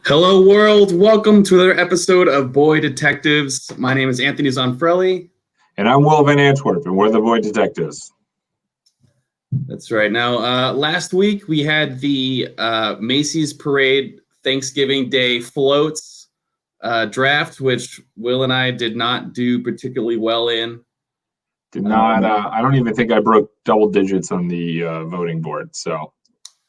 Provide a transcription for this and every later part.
Hello, world. Welcome to another episode of Boy Detectives. My name is Anthony Zonfrelli. And I'm Will Van Antwerp, and we're the Boy Detectives. That's right. Now, last week we had the Macy's Parade Thanksgiving Day floats draft, which Will and I did not do particularly well in. Did not. I don't even think I broke double digits on the voting board. So,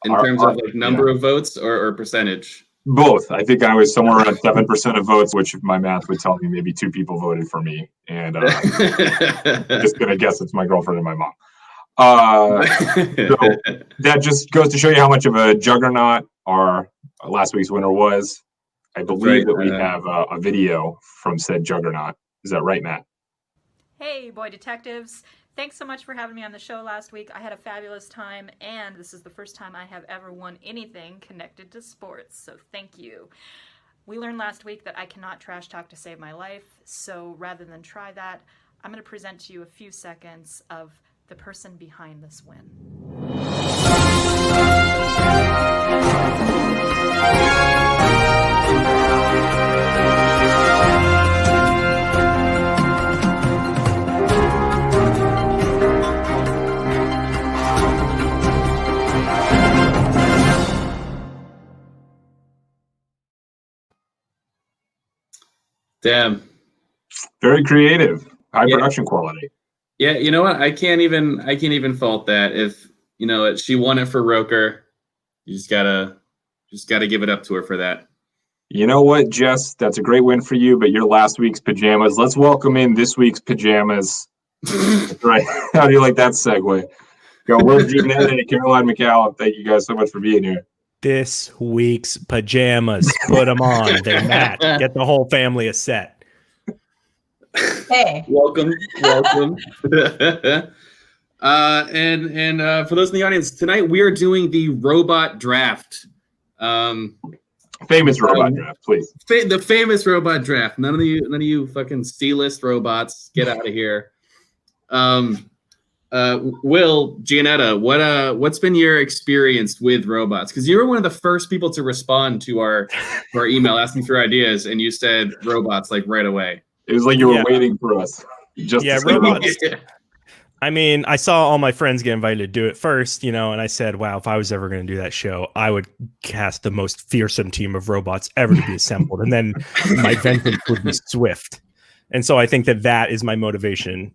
in terms of like number of votes or percentage? Both. I think I was somewhere around 7% of votes, which my math would tell me maybe 2 people voted for me. And I'm just going to guess it's my girlfriend and my mom. So that just goes to show you how much of a juggernaut our last week's winner was. I believe that we have a video from said juggernaut. Is that right, Matt? Hey, Boy Detectives. Thanks so much for having me on the show last week. I had a fabulous time, and this is the first time I have ever won anything connected to sports, so thank you. We learned last week that I cannot trash talk to save my life, so rather than try that, I'm going to present to you a few seconds of the person behind this win. Damn. Very creative. High production quality. Yeah, you know what? I can't even fault that. If you know she won it for Roker, you just gotta give it up to her for that. You know what, Jess? That's a great win for you, but your last week's pajamas. Let's welcome in this week's pajamas. That's right. How do you like that segue? Go, Will Jeanette and Caroline McCallum. Thank you guys so much for being here. This week's pajamas. Put them on. They match. Get the whole family a set. Hey. Welcome. And for those in the audience, tonight we are doing the robot draft. Famous robot draft, please. The famous robot draft. None of you fucking C-list robots. Get out of here. Will, Gianetta, what's been your experience with robots? Because you were one of the first people to respond to our email asking for ideas, and you said robots like right away. It was like you were waiting for us. Robots. I mean, I saw all my friends get invited to do it first, and I said, wow, if I was ever going to do that show, I would cast the most fearsome team of robots ever to be assembled. And then my vengeance would be swift. And so I think that is my motivation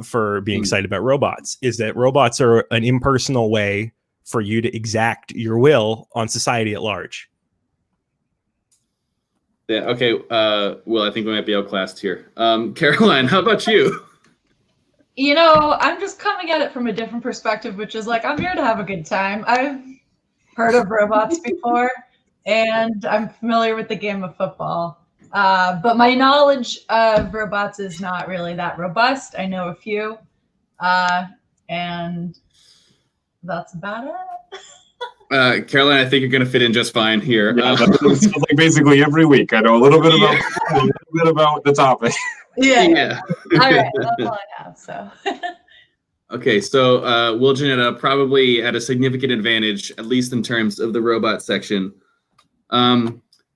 for being excited about robots, is that robots are an impersonal way for you to exact your will on society at large. Yeah. Okay. Well, I think we might be outclassed here. Caroline, how about you? I'm just coming at it from a different perspective, which is like, I'm here to have a good time. I've heard of robots before, and I'm familiar with the game of football. But my knowledge of robots is not really that robust. I know a few, and that's about it. Caroline, I think you're going to fit in just fine here. Yeah, that's like basically every week. I know a little bit about the topic. Yeah. All right, that's all I have. So. Okay, so Will Janetta probably at a significant advantage, at least in terms of the robot section.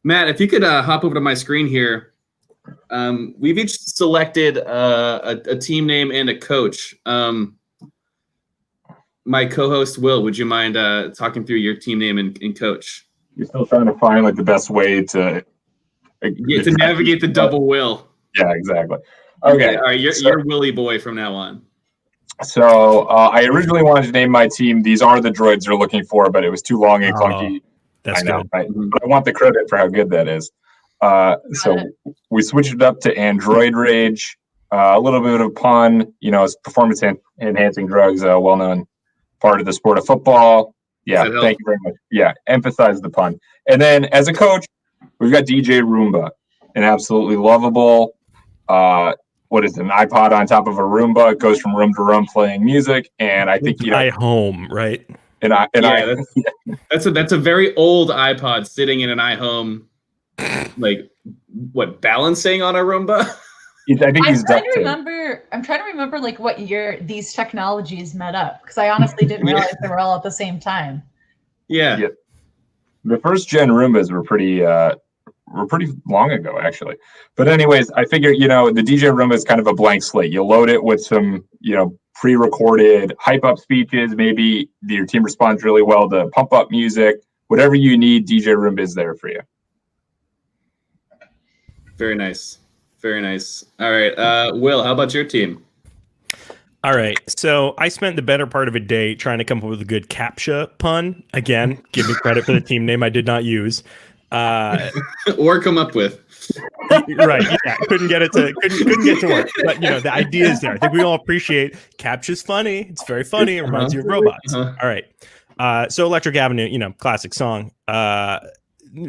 Matt, if you could hop over to my screen here. We've each selected a team name and a coach. My co-host, Will, would you mind talking through your team name and coach? You're still trying to find like the best way to navigate the double Will. Yeah, exactly. Okay. All right, you're Willy Boy from now on. So I originally wanted to name my team "These Are the Droids They're Looking For," but it was too long and clunky. That's good. Right? But I want the credit for how good that is. So we switched it up to Android Rage. A little bit of pun, it's performance enhancing drugs, well-known part of the sport of football. Yeah, thank you very much. Yeah, emphasize the pun. And then as a coach, we've got DJ Roomba, an absolutely lovable, what is it, an iPod on top of a Roomba. It goes from room to room playing music. And I think, iHome, right? That's a very old iPod sitting in an iHome, like what, balancing on a Roomba? I think he's duct tape. I'm trying to remember like what year these technologies met up, because I honestly didn't realize they were all at the same time. Yeah. The first gen Roombas were pretty pretty long ago, actually. But anyways, I figure, the DJ room is kind of a blank slate. You load it with some, pre-recorded hype up speeches. Maybe your team responds really well to pump up music. Whatever you need, DJ room is there for you. Very nice. Very nice. All right. Will, how about your team? All right. So I spent the better part of a day trying to come up with a good CAPTCHA pun. Again, give me credit for the team name I did not use. Or come up with. Right. Yeah. Couldn't get to work. But the idea is there. I think we all appreciate CAPTCHA's funny. It's very funny. It reminds you of robots. All right. So Electric Avenue, classic song.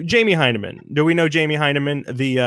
Jamie Heineman. Do we know Jamie Heineman? The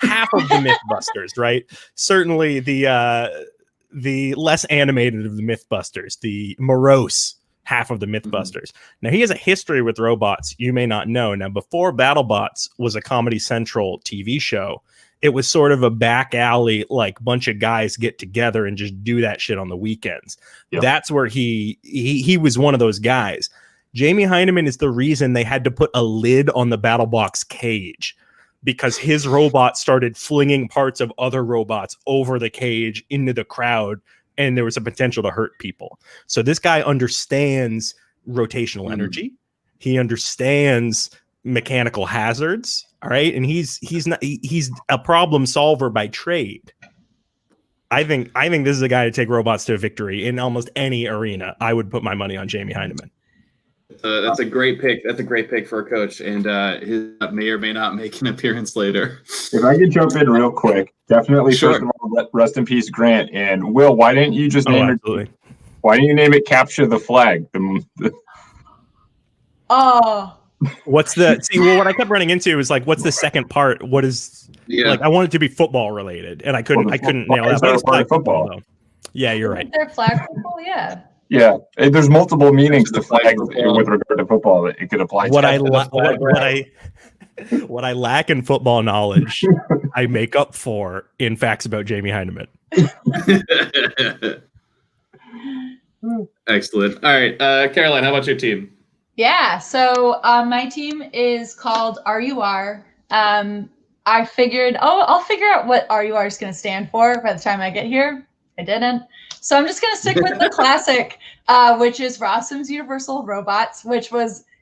half of the Mythbusters, right? Certainly the less animated of the Mythbusters, the morose half of the Mythbusters. Now he has a history with robots you may not know. Now before BattleBots was a Comedy Central TV show, it was sort of a back alley, like bunch of guys get together and just do that shit on the weekends. Yep. That's where he was one of those guys. Jamie Heineman is the reason they had to put a lid on the BattleBox cage, because his robot started flinging parts of other robots over the cage into the crowd, and there was a potential to hurt people. So this guy understands rotational energy. He understands mechanical hazards. All right. And he's a problem solver by trade. I think this is a guy to take robots to a victory in almost any arena. I would put my money on Jamie Heineman. That's a great pick. That's a great pick for a coach, and his may or may not make an appearance later. If I could jump in real quick, definitely. Sure. First of all, rest in peace, Grant. And Will, why didn't you just name it? Why didn't you name it "Capture the Flag"? Oh. What's what I kept running into is like, what's the second part? What is like? I want it to be football related, and I couldn't nail it. It's flag football. Though. Yeah, you're right. They're flag football, yeah. Yeah, there's multiple meanings to flag with regard to football that it could apply to. What I lack in football knowledge, I make up for in facts about Jamie Heineman. Excellent. All right, Caroline, how about your team? Yeah, so my team is called RUR. I figured, I'll figure out what RUR is going to stand for by the time I get here. I didn't. So I'm just going to stick with the classic, which is Rossum's Universal Robots,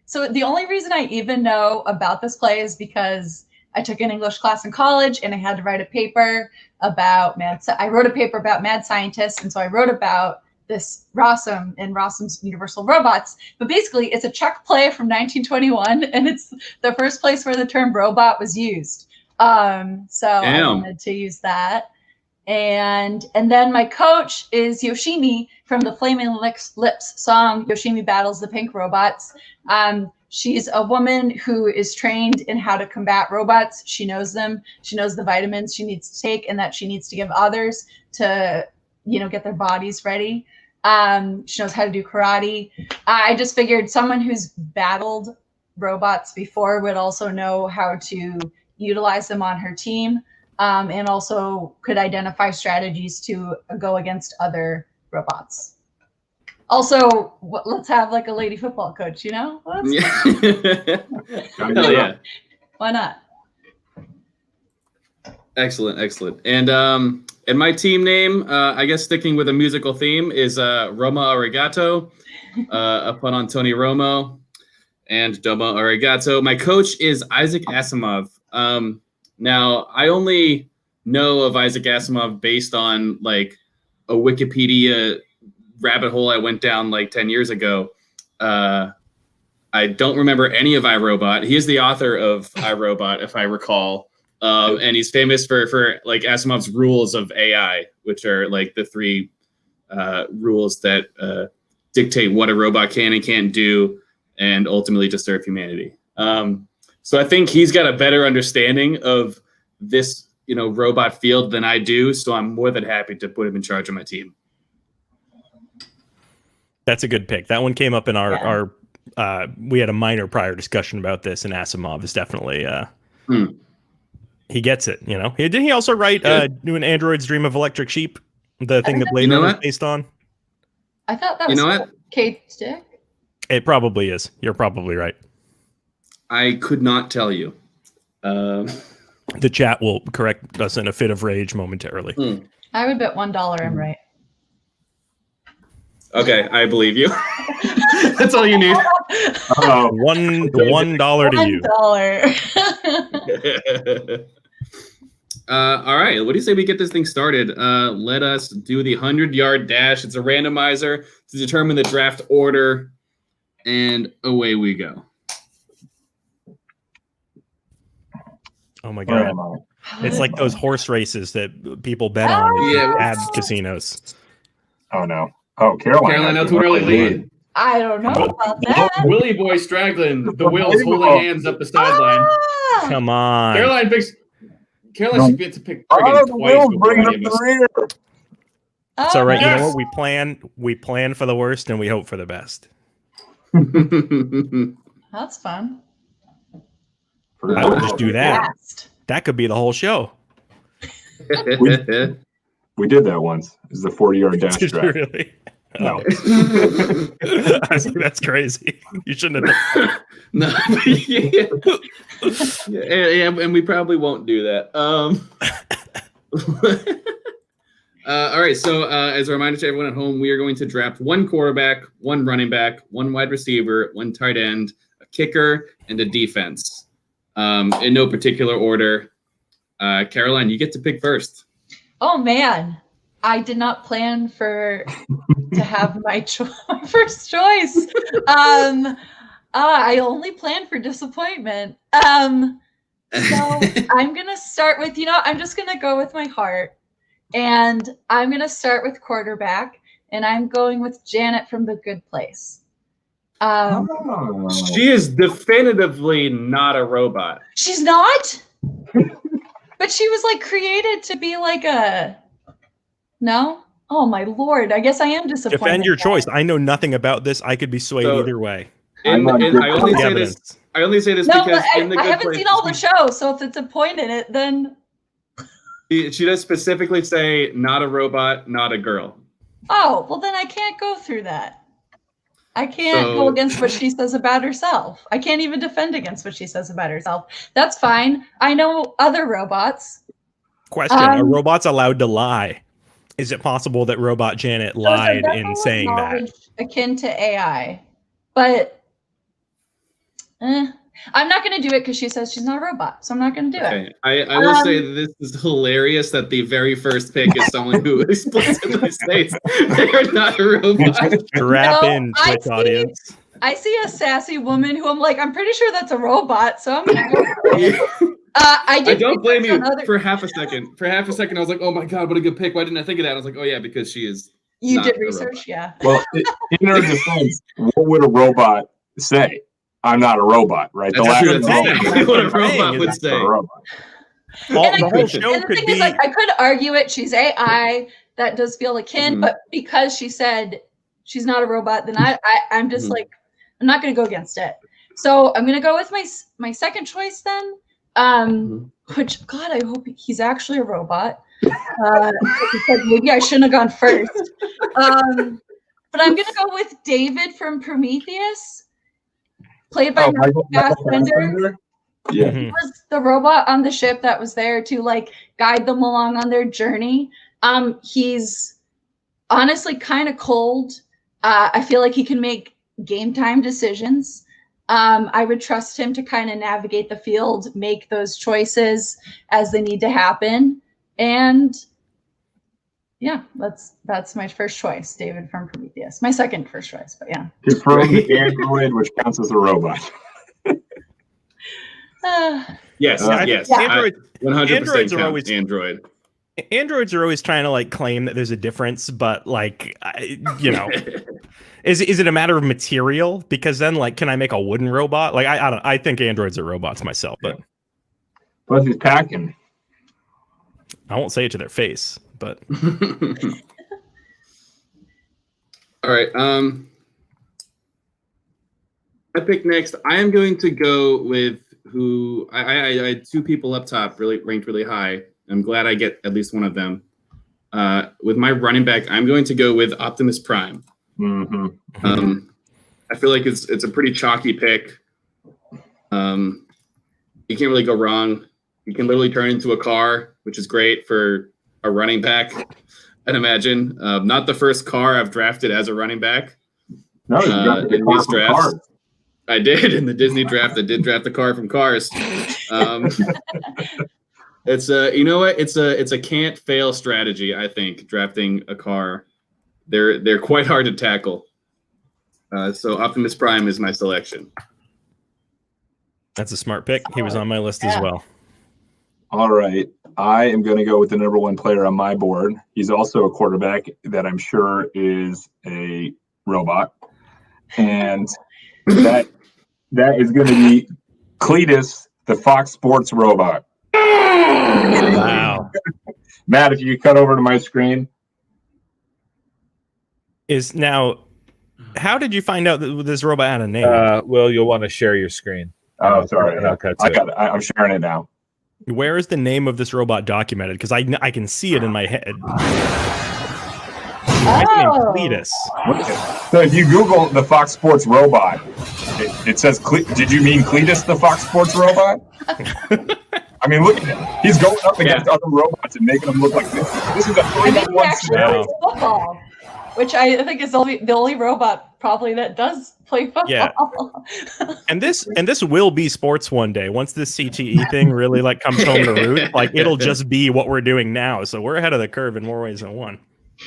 so the only reason I even know about this play is because I took an English class in college and I had to write a paper about mad scientists. And so I wrote about this Rossum and Rossum's Universal Robots. But basically, it's a Czech play from 1921, and it's the first place where the term robot was used. So I wanted to use that. And then my coach is Yoshimi from the Flaming Lips song, Yoshimi Battles the Pink Robots. She's a woman who is trained in how to combat robots. She knows them. She knows the vitamins she needs to take and that she needs to give others to, get their bodies ready. She knows how to do karate. I just figured someone who's battled robots before would also know how to utilize them on her team. And also could identify strategies to go against other robots. Also, let's have like a lady football coach, Yeah. Hell yeah. Why not? Excellent. And my team name, I guess sticking with a musical theme, is Roma Arigato, a pun on Tony Romo and Domo Arigato. My coach is Isaac Asimov. Now, I only know of Isaac Asimov based on like a Wikipedia rabbit hole I went down like 10 years ago. I don't remember any of iRobot. He is the author of iRobot, if I recall. And he's famous for like Asimov's rules of AI, which are like the three rules that dictate what a robot can and can't do and ultimately to serve humanity. So I think he's got a better understanding of this, robot field than I do. So I'm more than happy to put him in charge of my team. That's a good pick. That one came up in our we had a minor prior discussion about this, and Asimov is definitely he gets it. Didn't he also write "New an Android's Dream of Electric Sheep," the thing that Blade Runner is based on? I thought that was Kate Stick. It probably is. You're probably right. I could not tell you. The chat will correct us in a fit of rage momentarily. I would bet $1 I'm right. Okay, I believe you. That's all you need. $1 to you. $1. All right, what do you say we get this thing started? Let us do the 100-yard dash. It's a randomizer to determine the draft order, and away we go. Oh my god. It's like those horse races that people bet on Yeah. at casinos. Oh no. Oh, Caroline out to an early lead. I don't know about that. Willie boy straggling, the wheels holding hands up the sideline. Ah! Come on. Caroline should get to pick Oh, friggin' the twice wheels before bringing up any of the us. rear. It's all right. You Yes. know what? We plan for the worst and we hope for the best. That's fun. I would just do that. Fast. That could be the whole show. We did that once. It's the 40-yard dash Did you draft. really? No. I was like, that's crazy. You shouldn't have done No, yeah, and we probably won't do that. All right, so as a reminder to everyone at home, we are going to draft one quarterback, one running back, one wide receiver, one tight end, a kicker, and a defense. In no particular order. Caroline, you get to pick first. Oh man, I did not plan to have my first choice. I only planned for disappointment. So I'm gonna start with, I'm just gonna go with my heart, and I'm gonna start with quarterback, and I'm going with Janet from The Good Place. She is definitively not a robot. She's not, but she was like created to be like no. Oh my lord! I guess I am disappointed. Defend your choice. I know nothing about this. I could be swayed So- either way. And I only The say evidence. this. I only say this No, because but in The I Good haven't Place, seen all the show, so if it's a point in it, then she does specifically say not a robot, not a girl. oh well, then I can't go through that. I can't So- go against what she says about herself. I can't even defend against what she says about herself. That's fine. I know other robots. Question: a Um, robot's allowed to lie. Is it possible that Robot Janet Those are lied in definitely saying that? knowledge akin to AI, but I'm not going to do it because she says she's not a robot, so I'm not going to do it. Okay. I will say that this is hilarious that the very first pick is someone who explicitly states they're not a robot. Strap No, in, I Twitch see. audience. I see a sassy woman who I'm like, I'm pretty sure that's a robot, so I'm going to go for it. I I don't blame you research on for half a second. For half a second, I was like, "Oh my god, what a good pick! Why didn't I think of that?" I was like, "Oh yeah, because she is." You not did a research, robot. yeah. Well, in her defense, what would a robot say? I'm not a robot, right? That's last true, that's robot exactly what a That's what I'm saying, robot is would that's say. a robot. The whole show And the could thing be. is, like, I could argue it. She's AI. That does feel akin, Mhm. but because she said she's not a robot, then I'm just Mhm. like, I'm not going to go against it. So I'm going to go with my second choice then. Which, God, I hope he's actually a robot. Because maybe I shouldn't have gone first. But I'm going to go with David from Prometheus, played by Michael Fassbender. Yeah. Mhm. Was the robot on the ship that was there to like guide them along on their journey. He's honestly kind of cold. I feel like he can make game time decisions. I would trust him to kind of navigate the field, make those choices as they need to happen. And yeah, that's my first choice, David from Prometheus. My second first choice, but yeah. Confirm the android, which counts as a robot. Yes, Yeah, yes. yeah. Android, 100% Androids are count always- Android. Androids are always trying to like claim that there's a difference, but like, is it a matter of material? Because then, like, can I make a wooden robot? Like, I don't. I think androids are robots myself, but Plus, he's packing. I won't say it to their face. But All right. I pick next. I am going to go with who I had two people up top, really ranked really high. I'm glad I get at least one of them. With my running back, I'm going to go with Optimus Prime. Mm-hmm. I feel like it's a pretty chalky pick. You can't really go wrong. You can literally turn into a car, which is great for a running back, I'd imagine. Not the first car I've drafted as a running back. No, you got in these drafts. I did in the Disney draft. I did draft the car from Cars. It's you know what? It's a can't fail strategy. I think drafting a car, they're quite hard to tackle. So Optimus Prime is my selection. That's a smart pick. He was on my list as well. All right. I am going to go with the number one player on my board. He's also a quarterback that I'm sure is a robot. And that is going to be Cletus, the Fox Sports robot. Wow. Matt, if you could cut over to my screen. How did you find out that this robot had a name? Will, you'll want to share your screen. Oh, sorry. And I'll cut to it. I'm sharing it now. Where is the name of this robot documented? Because I can see it in my head. Why is it named Cletus? So if you Google the Fox Sports robot, it says, did you mean Cletus, the Fox Sports robot? I mean, look at him. He's going up against other robots and making them look like this. This is a 3-on-1 scenario. Football, which I think is the only robot probably that does play football. Yeah. And this will be sports one day. Once this CTE thing really like comes home to roost, like it'll just be what we're doing now. So we're ahead of the curve in more ways than one.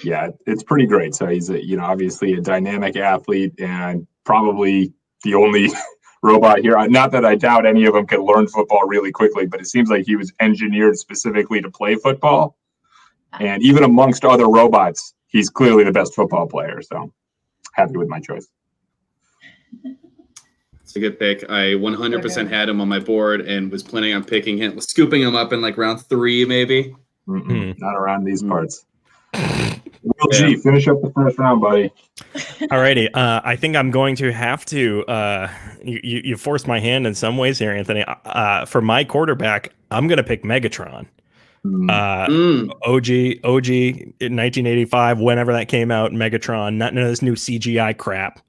Yeah, it's pretty great. So he's obviously a dynamic athlete and probably the only robot here. Not that I doubt any of them can learn football really quickly, but it seems like he was engineered specifically to play football. And even amongst other robots, he's clearly the best football player. So happy with my choice. It's a good pick. I 100% had him on my board and was planning on picking him, scooping him up in like round 3, maybe. Not around these parts. Will G, finish up the first round, buddy. Alrighty. I think I'm going to have to. You forced my hand in some ways here, Anthony. For my quarterback, I'm going to pick Megatron. OG in 1985, whenever that came out, Megatron. None of this new CGI crap.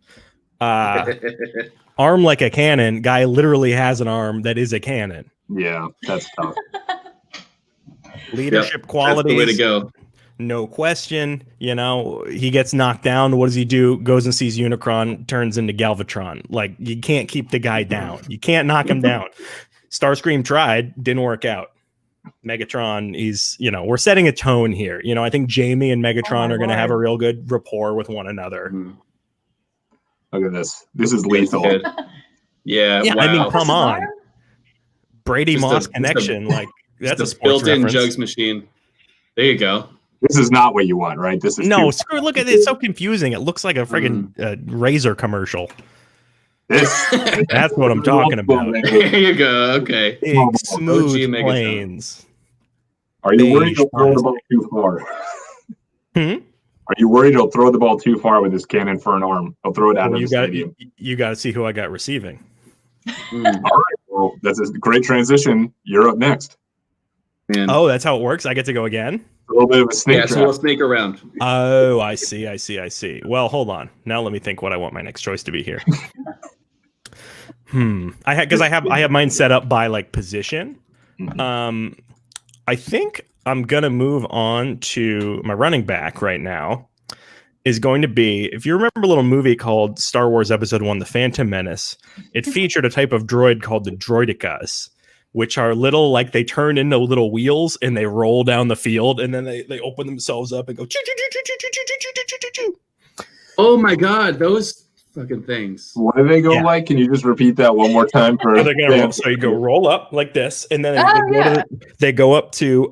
Arm like a cannon. Guy literally has an arm that is a cannon. Yeah, that's tough. Leadership qualities. That's the way to go. No question. He gets knocked down. What does he do? Goes and sees Unicron, turns into Galvatron. Like, you can't keep the guy down. You can't knock him down. Starscream tried, didn't work out. Megatron, we're setting a tone here. I think Jamie and Megatron are going to have a real good rapport with one another. Look at this. This is lethal. Yeah. Wow. I mean, come on. Brady Just Moss a- connection. Like, that's a the sports built-in reference. jugs machine. There you go. This is not what you want, right? This is No, screw. Look at it. It's so confusing. It looks like a friggin' Razor commercial. this. That's what I'm talking about. There you go. Okay. Big, OG smooth Megatron. planes. Are you worried Beige he'll throw the ball too far? Are you worried he'll throw the ball too far with his cannon for an arm? He'll throw it out of the stadium. You got to see who I got receiving. All right. Well, that's a great transition. You're up next. Man. Oh, that's how it works. I get to go again. A little bit of a snake Yeah, so we'll draft. snake around. Oh, I see. Well, hold on. Now let me think what I want my next choice to be here. I have mine set up by like position. I think I'm gonna move on to my running back right now. Is going to be, if you remember a little movie called Star Wars Episode 1, The Phantom Menace, it featured a type of droid called the Droidicas, which are little, like they turn into little wheels and they roll down the field and then they open themselves up and go. Oh my God, those fucking things. What do they go like? Can you just repeat that one more time for They're gonna roll, so you go roll up like this, and then they go up to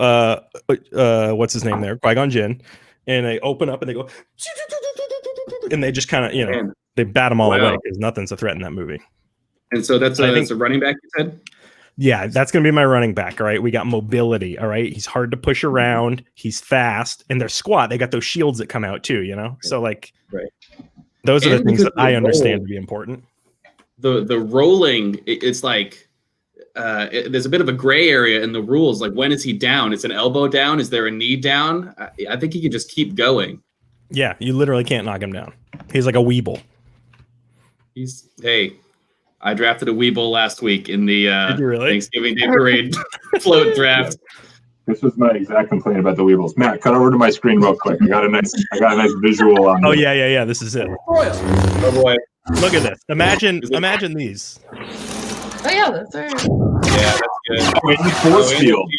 what's his name there, Qui-Gon Jinn, and they open up and they go, and they just kind of they bat them all away because nothing's a threat in that movie. And so that's a running back, you said? Yeah, that's going to be my running back. All right. We got mobility. All right. He's hard to push around. He's fast. And they're squat. They got those shields that come out too, So, like, those are the things that I understand to be important. The rolling, it's like there's a bit of a gray area in the rules. Like, when is he down? Is an elbow down? Is there a knee down? I think he can just keep going. Yeah. You literally can't knock him down. He's like a Weeble. I drafted a Weeble last week in the Did you really? Thanksgiving Day Parade float draft. This was my exact complaint about the Weebles. Matt, cut over to my screen real quick. I got a nice visual on. Oh this. yeah. This is it. Oh boy. Look at this. Imagine these. Oh yeah, that's right. Yeah, that's good. Oh, in force field.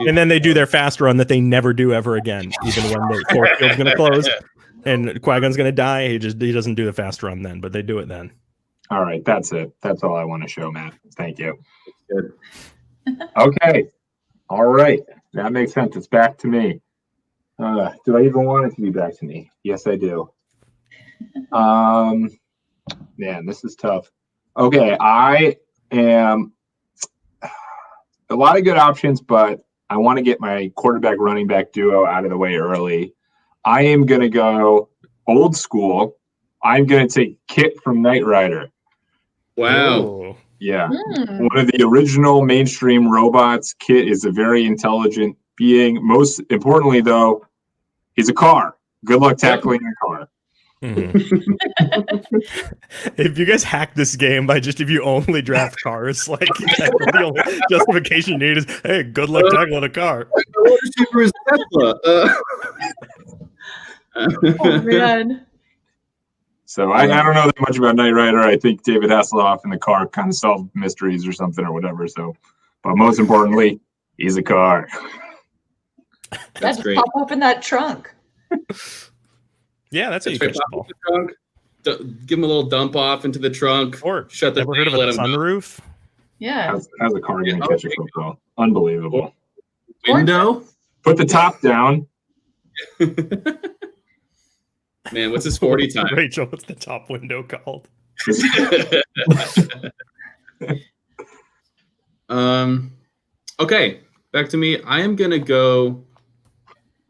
And then they do their fast run that they never do ever again, even when the force field's going to close and Qui-Gon's going to die. He doesn't do the fast run then, but they do it then. All right, that's it. That's all I want to show, Matt. Thank you. Good. Okay. All right. That makes sense. It's back to me. Do I even want it to be back to me? Yes, I do. Man, this is tough. Okay, I am a lot of good options, but I want to get my quarterback running back duo out of the way early. I am going to go old school. I'm going to take Kit from Knight Rider. Wow. Oh. Yeah. One of the original mainstream robots. Kit is a very intelligent being. Most importantly, though, he's a car. Good luck tackling a car. Mhm. If you guys hack this game by just if you only draft cars, like the only justification you need is, hey, good luck tackling a car. Super is Tesla. Oh man. So I don't know that much about Knight Rider. I think David Hasselhoff in the car kind of solved mysteries or something or whatever. So, but most importantly, he's a car. That's Just great. pop open that trunk. Yeah, that's how you Straight catch the pop ball. in the trunk, give him a little dump off into the trunk. Or Shut the ever heard of let a him go. sunroof? Yeah. How's a car going to catch a football? Unbelievable. Window? Put the top down. Man, what's his 40 time? Rachel, what's the top window called? Okay, back to me. I am gonna go.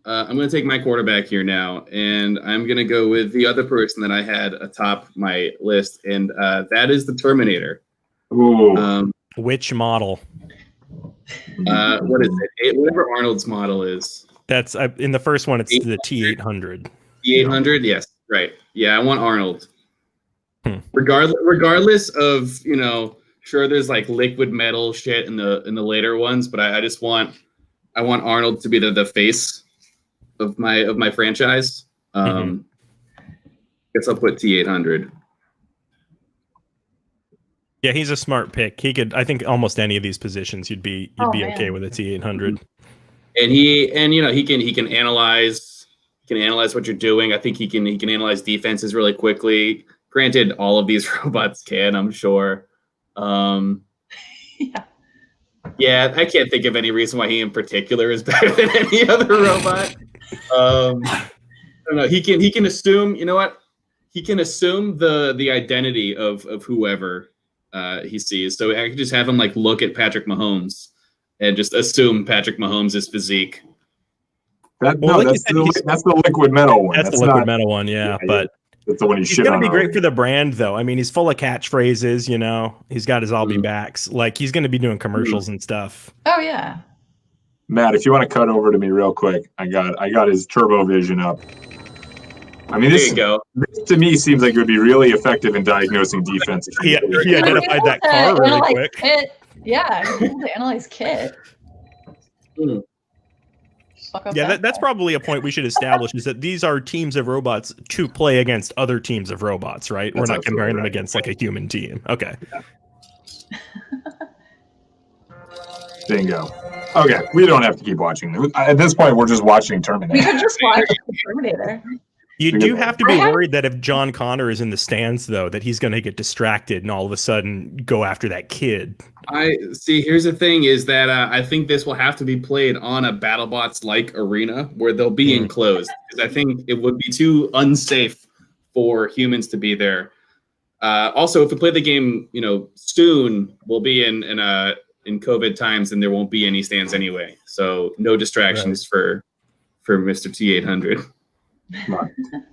I'm gonna take my quarterback here now, and I'm gonna go with the other person that I had atop my list, and that is the Terminator. Ooh. Which model? What is it? Whatever Arnold's model is. That's in the first one. It's the T800. The 800. Yes, right. Yeah, I want Arnold. Hmm. Regardless of sure, there's like liquid metal shit in the later ones, but I want Arnold to be the face of my franchise. Guess I'll put T800. Yeah, he's a smart pick. He could, I think, almost any of these positions, you'd be okay with a T800. And he can analyze what you're doing. I think he can analyze defenses really quickly. Granted, all of these robots can, I'm sure. Yeah, I can't think of any reason why he in particular is better than any other robot. I don't know. He can assume. You know what? He can assume the identity of whoever he sees. So I could just have him like look at Patrick Mahomes and just assume Patrick Mahomes' physique. That's the liquid metal one. That's the liquid metal one, yeah. But that's the one he's going to be great for the brand, though. I mean, he's full of catchphrases, He's got his I'll be backs. Like, he's going to be doing commercials and stuff. Oh, yeah. Matt, if you want to cut over to me real quick, I got his Turbo Vision up. I mean, this to me seems like it would be really effective in diagnosing defense. He identified that car really quick. Kit. Yeah, he's able to analyze Kit. Yeah, that's probably a point we should establish, is that these are teams of robots to play against other teams of robots, right? We're not comparing them against like a human team. Okay. Bingo. Okay, we don't have to keep watching. At this point, we're just watching Terminator. We could just watch Terminator. You do have to be worried that if John Connor is in the stands, though, that he's going to get distracted and all of a sudden go after that kid. I see. Here's the thing: is that I think this will have to be played on a BattleBots-like arena where they'll be enclosed, because I think it would be too unsafe for humans to be there. Also, if we play the game, soon, we'll be in COVID times, and there won't be any stands anyway. So no distractions for Mr. T800.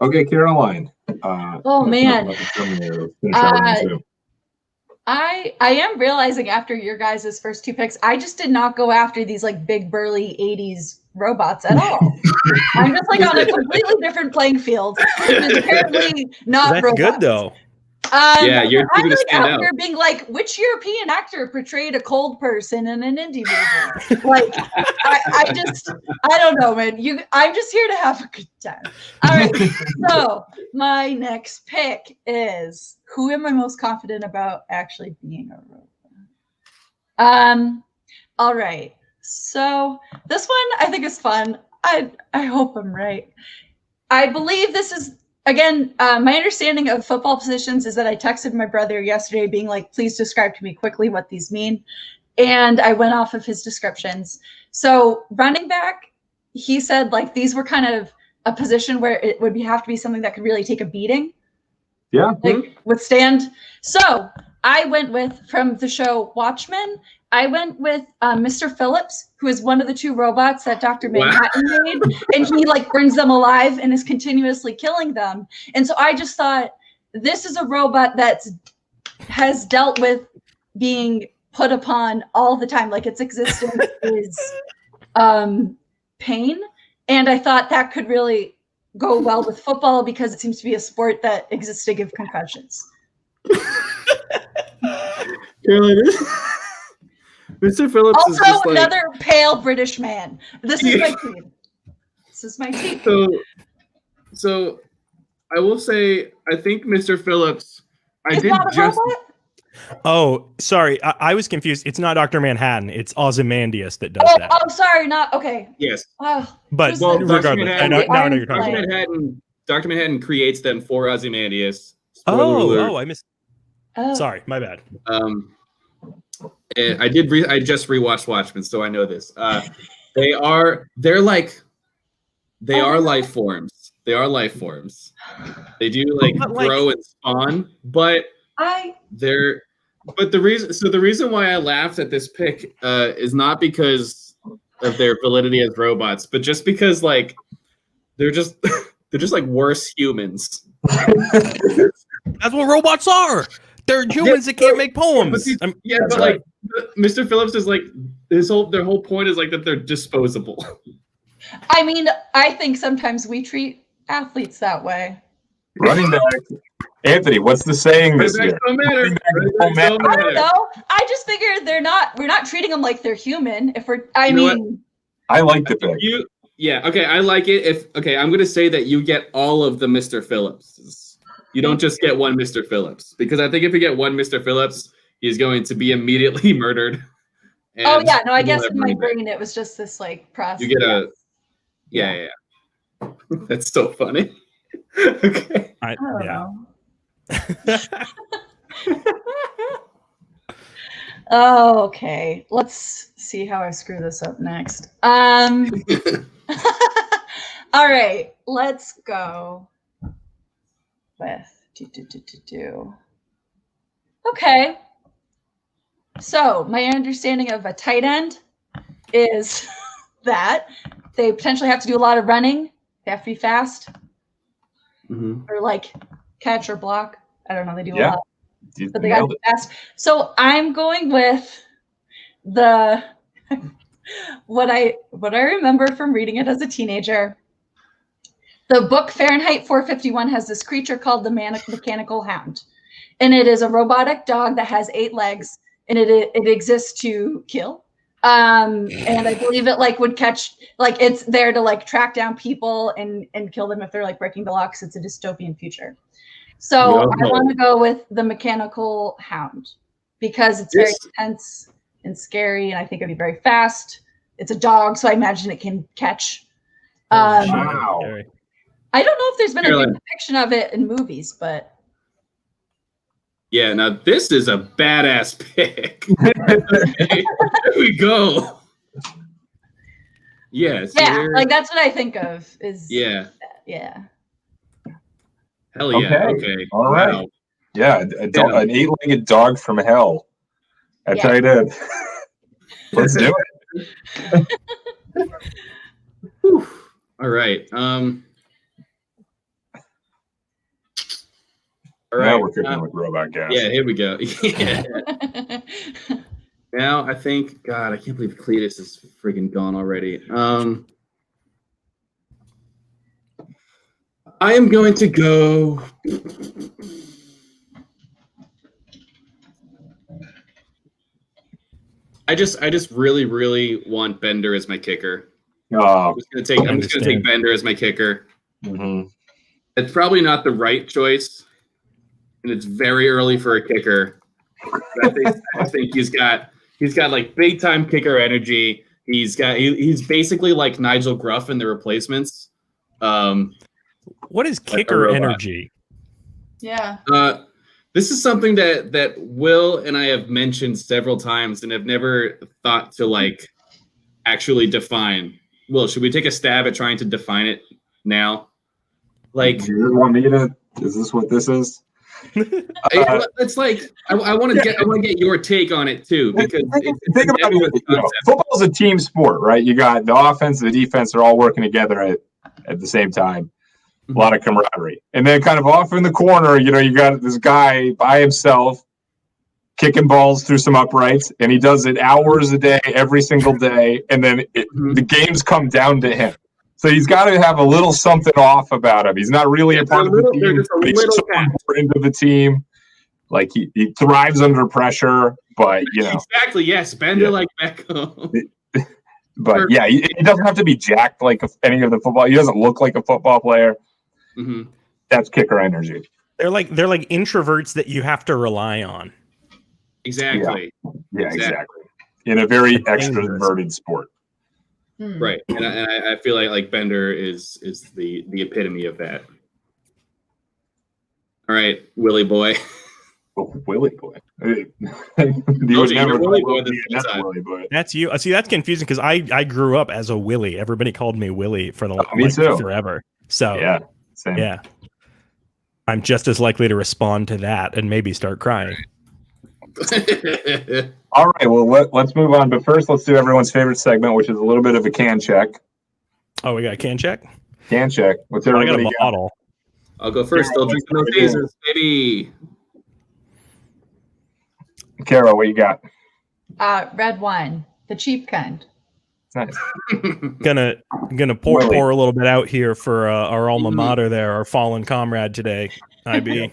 Okay, Caroline. Oh man. I am realizing after your guys' first two picks, I just did not go after these like big burly 80s robots at all. I'm just like on a completely different playing field. It's apparently not That's robots. good though. Yeah, you're I'm gonna like stand out out. here being like, which European actor portrayed a cold person in an indie movie? Like, I don't know, man. I'm just here to have a good time. All right. So my next pick is, who am I most confident about actually being a robot? All right. So this one I think is fun. I hope I'm right. I believe this is, again, my understanding of football positions is that I texted my brother yesterday being like, please describe to me quickly what these mean. And I went off of his descriptions. So running back, he said like these were kind of a position where it would have to be something that could really take a beating. Yeah. Like withstand. So I went with, from the show Watchmen, I went with Mr. Phillips, who is one of the two robots that Dr. Manhattan made, and he like burns them alive and is continuously killing them. And so I just thought, this is a robot that has dealt with being put upon all the time, like its existence is pain. And I thought that could really go well with football because it seems to be a sport that exists to give concussions. Mr. Phillips is Also, just like, another pale British man. This is my team. This is my team. so I will say, I think Mr. Phillips, I It's did not a just, robot? Oh, sorry. I was confused. It's not Dr. Manhattan. It's Ozymandias that does that. Oh, sorry, not okay. yes. Oh, But just Well, the- Dr. regardless, I know, Manhattan- now I know what you're talking Right. about. Dr. Manhattan creates them for Ozymandias. Spoiler alert. I missed. oh. Sorry, my bad. And I just rewatched Watchmen, so I know this. They're life forms. They are life forms. They do But, like- grow and spawn, but the reason why I laughed at this pick is not because of their validity as robots, but just because like they're just like worse humans. That's what robots are. They're humans that can't make poems. But That's but like Mr. Phillips is like their whole point is like that they're disposable. I mean, I think sometimes we treat athletes that way. Running back. Anthony, what's the saying this year? Don't matter. Running backs don't Running backs don't I matter. don't know. I just figured we're not treating them like they're human. If we're, I You know mean, I like the pick. Okay, I like it. I'm gonna say that you get all of the Mr. Phillips. You don't just get one Mr. Phillips, because I think if you get one Mr. Phillips, he's going to be immediately murdered. oh yeah, no, I you guess will in my have running back. brain it was just this like process. You get a yeah. That's so funny. Okay. I don't Yeah. know. Oh, okay. Let's see how I screw this up next. All right, let's go with Okay. So my understanding of a tight end is that they potentially have to do a lot of running. They have to be fast Mhm. or like catch or block. I don't know. They do a Yeah. lot. You But they gotta nailed be it. fast. So I'm going with the what I remember from reading it as a teenager. The book Fahrenheit 451 has this creature called the mechanical hound, and it is a robotic dog that has 8 legs, and it exists to kill. And I believe it like would catch, like it's there to like track down people and kill them if they're like breaking the locks. It's a dystopian future. So I want to go with the mechanical hound because it's very intense and scary, and I think it'd be very fast. It's a dog, so I imagine it can catch. Wow. Scary. I don't know if there's been a Caroline. good depiction of it in movies, but Yeah, now this is a badass pick. Okay, there we go. Yes. yeah, like that's what I think of. Is Yeah. yeah. Hell yeah. Okay. Okay. All right. Wow. Yeah, an 8-legged dog from hell. I Yeah. tell you that. Let's do it. Whew. All right. All right. Now we're cooking with robot gas. Yeah, here we go. Yeah. Now I think, God, I can't believe Cletus is friggin' gone already. I am going to go. I just really want Bender as my kicker. Oh, I'm just gonna take Bender as my kicker. mhm. It's probably not the right choice, and it's very early for a kicker. But I think he's got like big time kicker energy. He's basically like Nigel Gruff in The Replacements. What is Like a kicker robot. energy? Yeah. This is something that Will and I have mentioned several times and have never thought to like actually define. Will, should we take a stab at trying to define it now? Like, Do you want me to? Is this what this is? it's like I want to get your take on it too, because Think about it. Football is a team sport, right? You got the offense and the defense are all working together at the same time. A lot of camaraderie. And then kind of off in the corner, you got this guy by himself kicking balls through some uprights, and he does it hours a day, every single day. And then the games come down to him. So he's got to have a little something off about him. He's not really a part of the team, but he's so important to the team. Like he thrives under pressure, but exactly, yes, Bender like Beckham. But yeah, he doesn't have to be jacked like any of the football. He doesn't look like a football player. Mm-hmm. That's kicker energy. They're like introverts that you have to rely on. Exactly. Yeah, exactly. In a very extroverted sport. Right, and I feel like Bender is the epitome of that. All right, Willie boy. Oh, Willie boy. You Told you, you're Willie boy this time. Willie boy. That's you. See, that's confusing because I grew up as a Willie. Everybody called me Willie for Me too. forever. So Yeah, same. yeah, I'm just as likely to respond to that and maybe start crying. All right, well, let's move on. But first, let's do everyone's favorite segment, which is a little bit of a can check. Oh, we got a can check? Can check. What's I got everybody a bottle. I'll go first. Still drinking those Jesus, baby. Carol, what you got? Red wine, the cheap kind. Nice. Gonna pour Willie. a little bit out here for our alma mater there, our fallen comrade today, IB.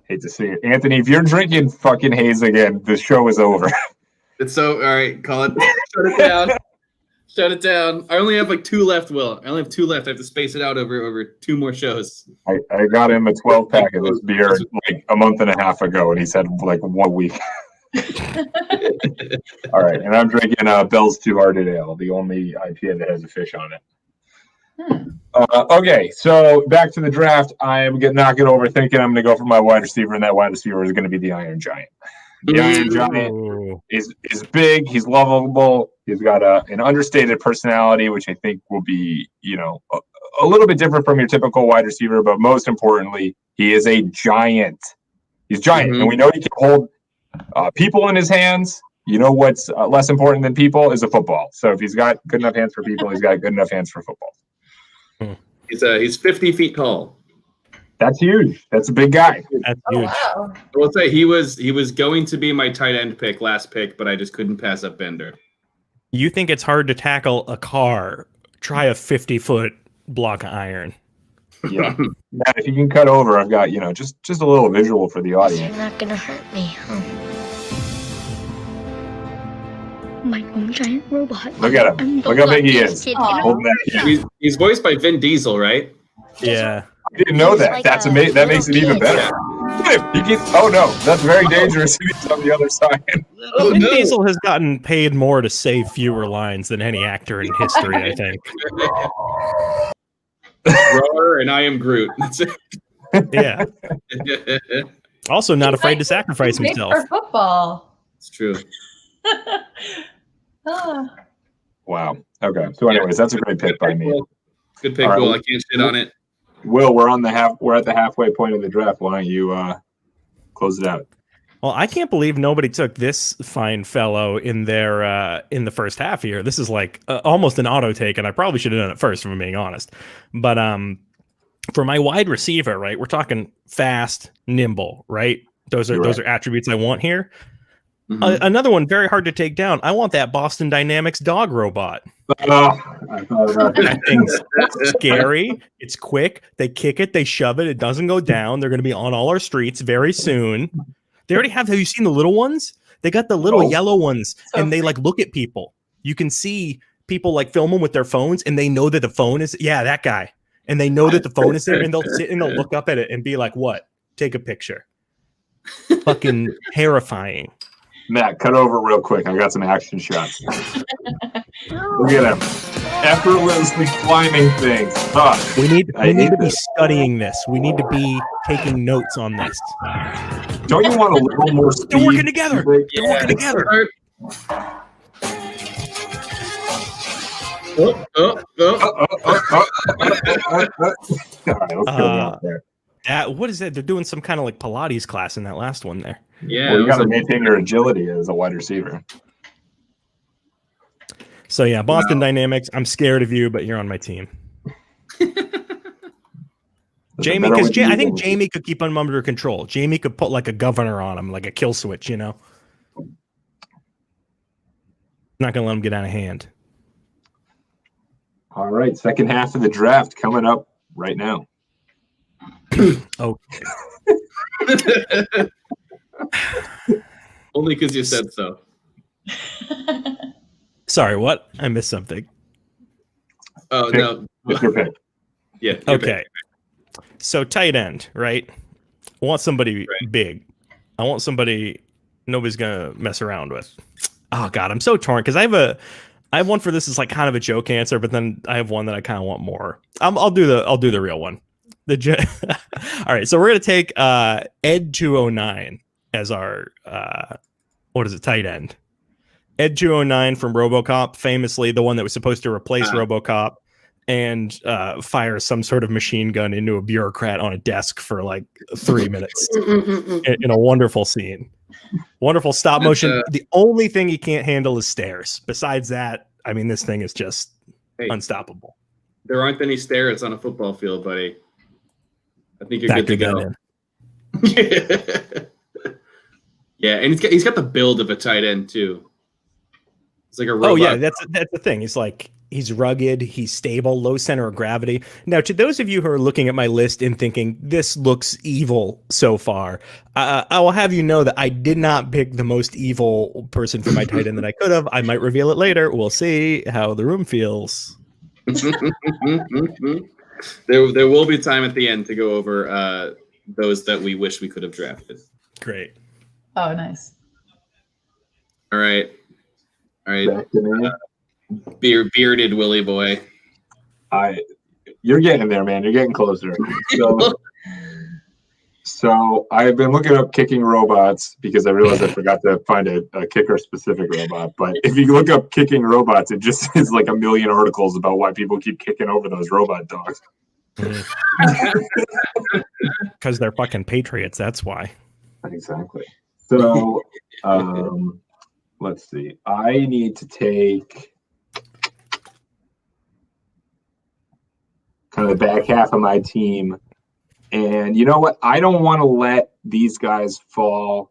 Hate to see it. Anthony, if you're drinking fucking haze again, the show is over. It's so all right. Call it. Shut it down. Shut it down. I only have like 2 left. Will I only have 2 left? I have to space it out over 2 more shows. I got him a 12-pack of this beer like a month and a half ago, and he said like 1 week. All right, and I'm drinking Bell's Two Hearted Ale, the only IPA that has a fish on it. Okay, so back to the draft. I'm not going to overthink it. I'm going to go for my wide receiver, and that wide receiver is going to be the Iron Giant. The Iron Giant Ooh. is big. He's lovable. He's got an understated personality, which I think will be, a little bit different from your typical wide receiver. But most importantly, he is a giant. He's giant, and we know he can hold people in his hands. You know what's less important than people is a football. So if he's got good enough hands for people, he's got good enough hands for football. He's 50 feet tall. That's huge. That's a big guy. That's Oh huge. wow. I will say he was going to be my tight end pick, last pick, but I just couldn't pass up Bender. You think it's hard to tackle a car? Try a 50-foot block of iron. Yeah. Matt, if you can cut over, I've got, just a little visual for the You're audience. not gonna hurt me, huh? My own giant robot. Look at him. I'm the Look how big he luckiest is. kid in Aw. Holding that kid. He's voiced by Vin Diesel, right? Yeah. I didn't know He's that. like That's a amazing. That makes it little even kid. better. Look at him. He keeps, oh no, that's very dangerous. He's on the other side. Oh, Vin no. Diesel has gotten paid more to say fewer lines than any actor in history, I think. Roar and I am Groot. That's Yeah. it. Also not afraid to sacrifice He's big himself. for football. It's true. Ah. Wow. Okay. So, anyways, that's a great pick by me. Good pick, All right. Will. I can't shit on it. Will, we're at the halfway point of the draft. Why don't you close it out? Well, I can't believe nobody took this fine fellow in their in the first half here. This is like almost an auto take, and I probably should have done it first, if I'm being honest. But for my wide receiver, right, we're talking fast, nimble, right? Those are attributes I want here. Mhm. Another one very hard to take down. I want that Boston Dynamics dog robot. Oh, I thought about that. That thing's scary. It's quick. They kick it. They shove it. It doesn't go down. They're going to be on all our streets very soon. They already have you seen the little ones? They got the little Oh. yellow ones, So and they like look at people. You can see people like film them with their phones, and they know that the phone is that guy, and they know that the phone is there, and they'll sit and they'll look up at it and be like, "What? Take a picture." Fucking terrifying. Matt, cut over real quick. I got some action shots. Look at him. Effortlessly climbing things. Oh, We need I we need hate to be this. studying this. We need to be taking notes on this. don't you want a little more speed? They're working together. They're working it's together. hard. Oh, oh, oh. All right, let's go out there. What is that? They're doing some kind of like Pilates class in that last one there. Yeah. Well, you it was got to a- maintain your agility as a wide receiver. So yeah, Boston Dynamics. I'm scared of you, but you're on my team. Jamie, because I think Jamie could keep him under control. Jamie could put like a governor on him, like a kill switch, you know. Not gonna let him get out of hand. All right, second half of the draft coming up right now. Oh, Only because you said so. sorry, what? I missed something. Oh no. Pick your pick. Yeah. you're Okay. So tight end, right? I want somebody Right. big. I want somebody nobody's gonna mess around with. Oh God, I'm so torn because I have one for this is like kind of a joke answer, but then I have one that I kind of want more. I'll do the real one. All right, so we're gonna take Ed 209 as our tight end. Ed 209 from RoboCop, famously the one that was supposed to replace RoboCop and fire some sort of machine gun into a bureaucrat on a desk for like 3 minutes in a wonderful scene. Wonderful stop motion. The only thing he can't handle is stairs. Besides that, I mean, this thing is just Hey. unstoppable. There aren't any stairs on a football field, buddy. I think you're That good to could go. Yeah, and he's got the build of a tight end too. It's like a robot. Oh yeah, that's the thing. He's rugged, he's stable, low center of gravity. Now, to those of you who are looking at my list and thinking this looks evil so far, I will have you know that I did not pick the most evil person for my tight end that I could have. I might reveal it later. We'll see how the room feels. There will be time at the end to go over those that we wish we could have drafted. Great. Oh, nice. All right. Back to me. Bearded Willy boy. You're getting there, man. You're getting closer. So I've been looking up kicking robots because I realized I forgot to find a kicker-specific robot. But if you look up kicking robots, it just is like a million articles about why people keep kicking over those robot dogs. Because they're fucking patriots. That's why. Exactly. So let's see. I need to take kind of the back half of my team. And you know what? I don't want to let these guys fall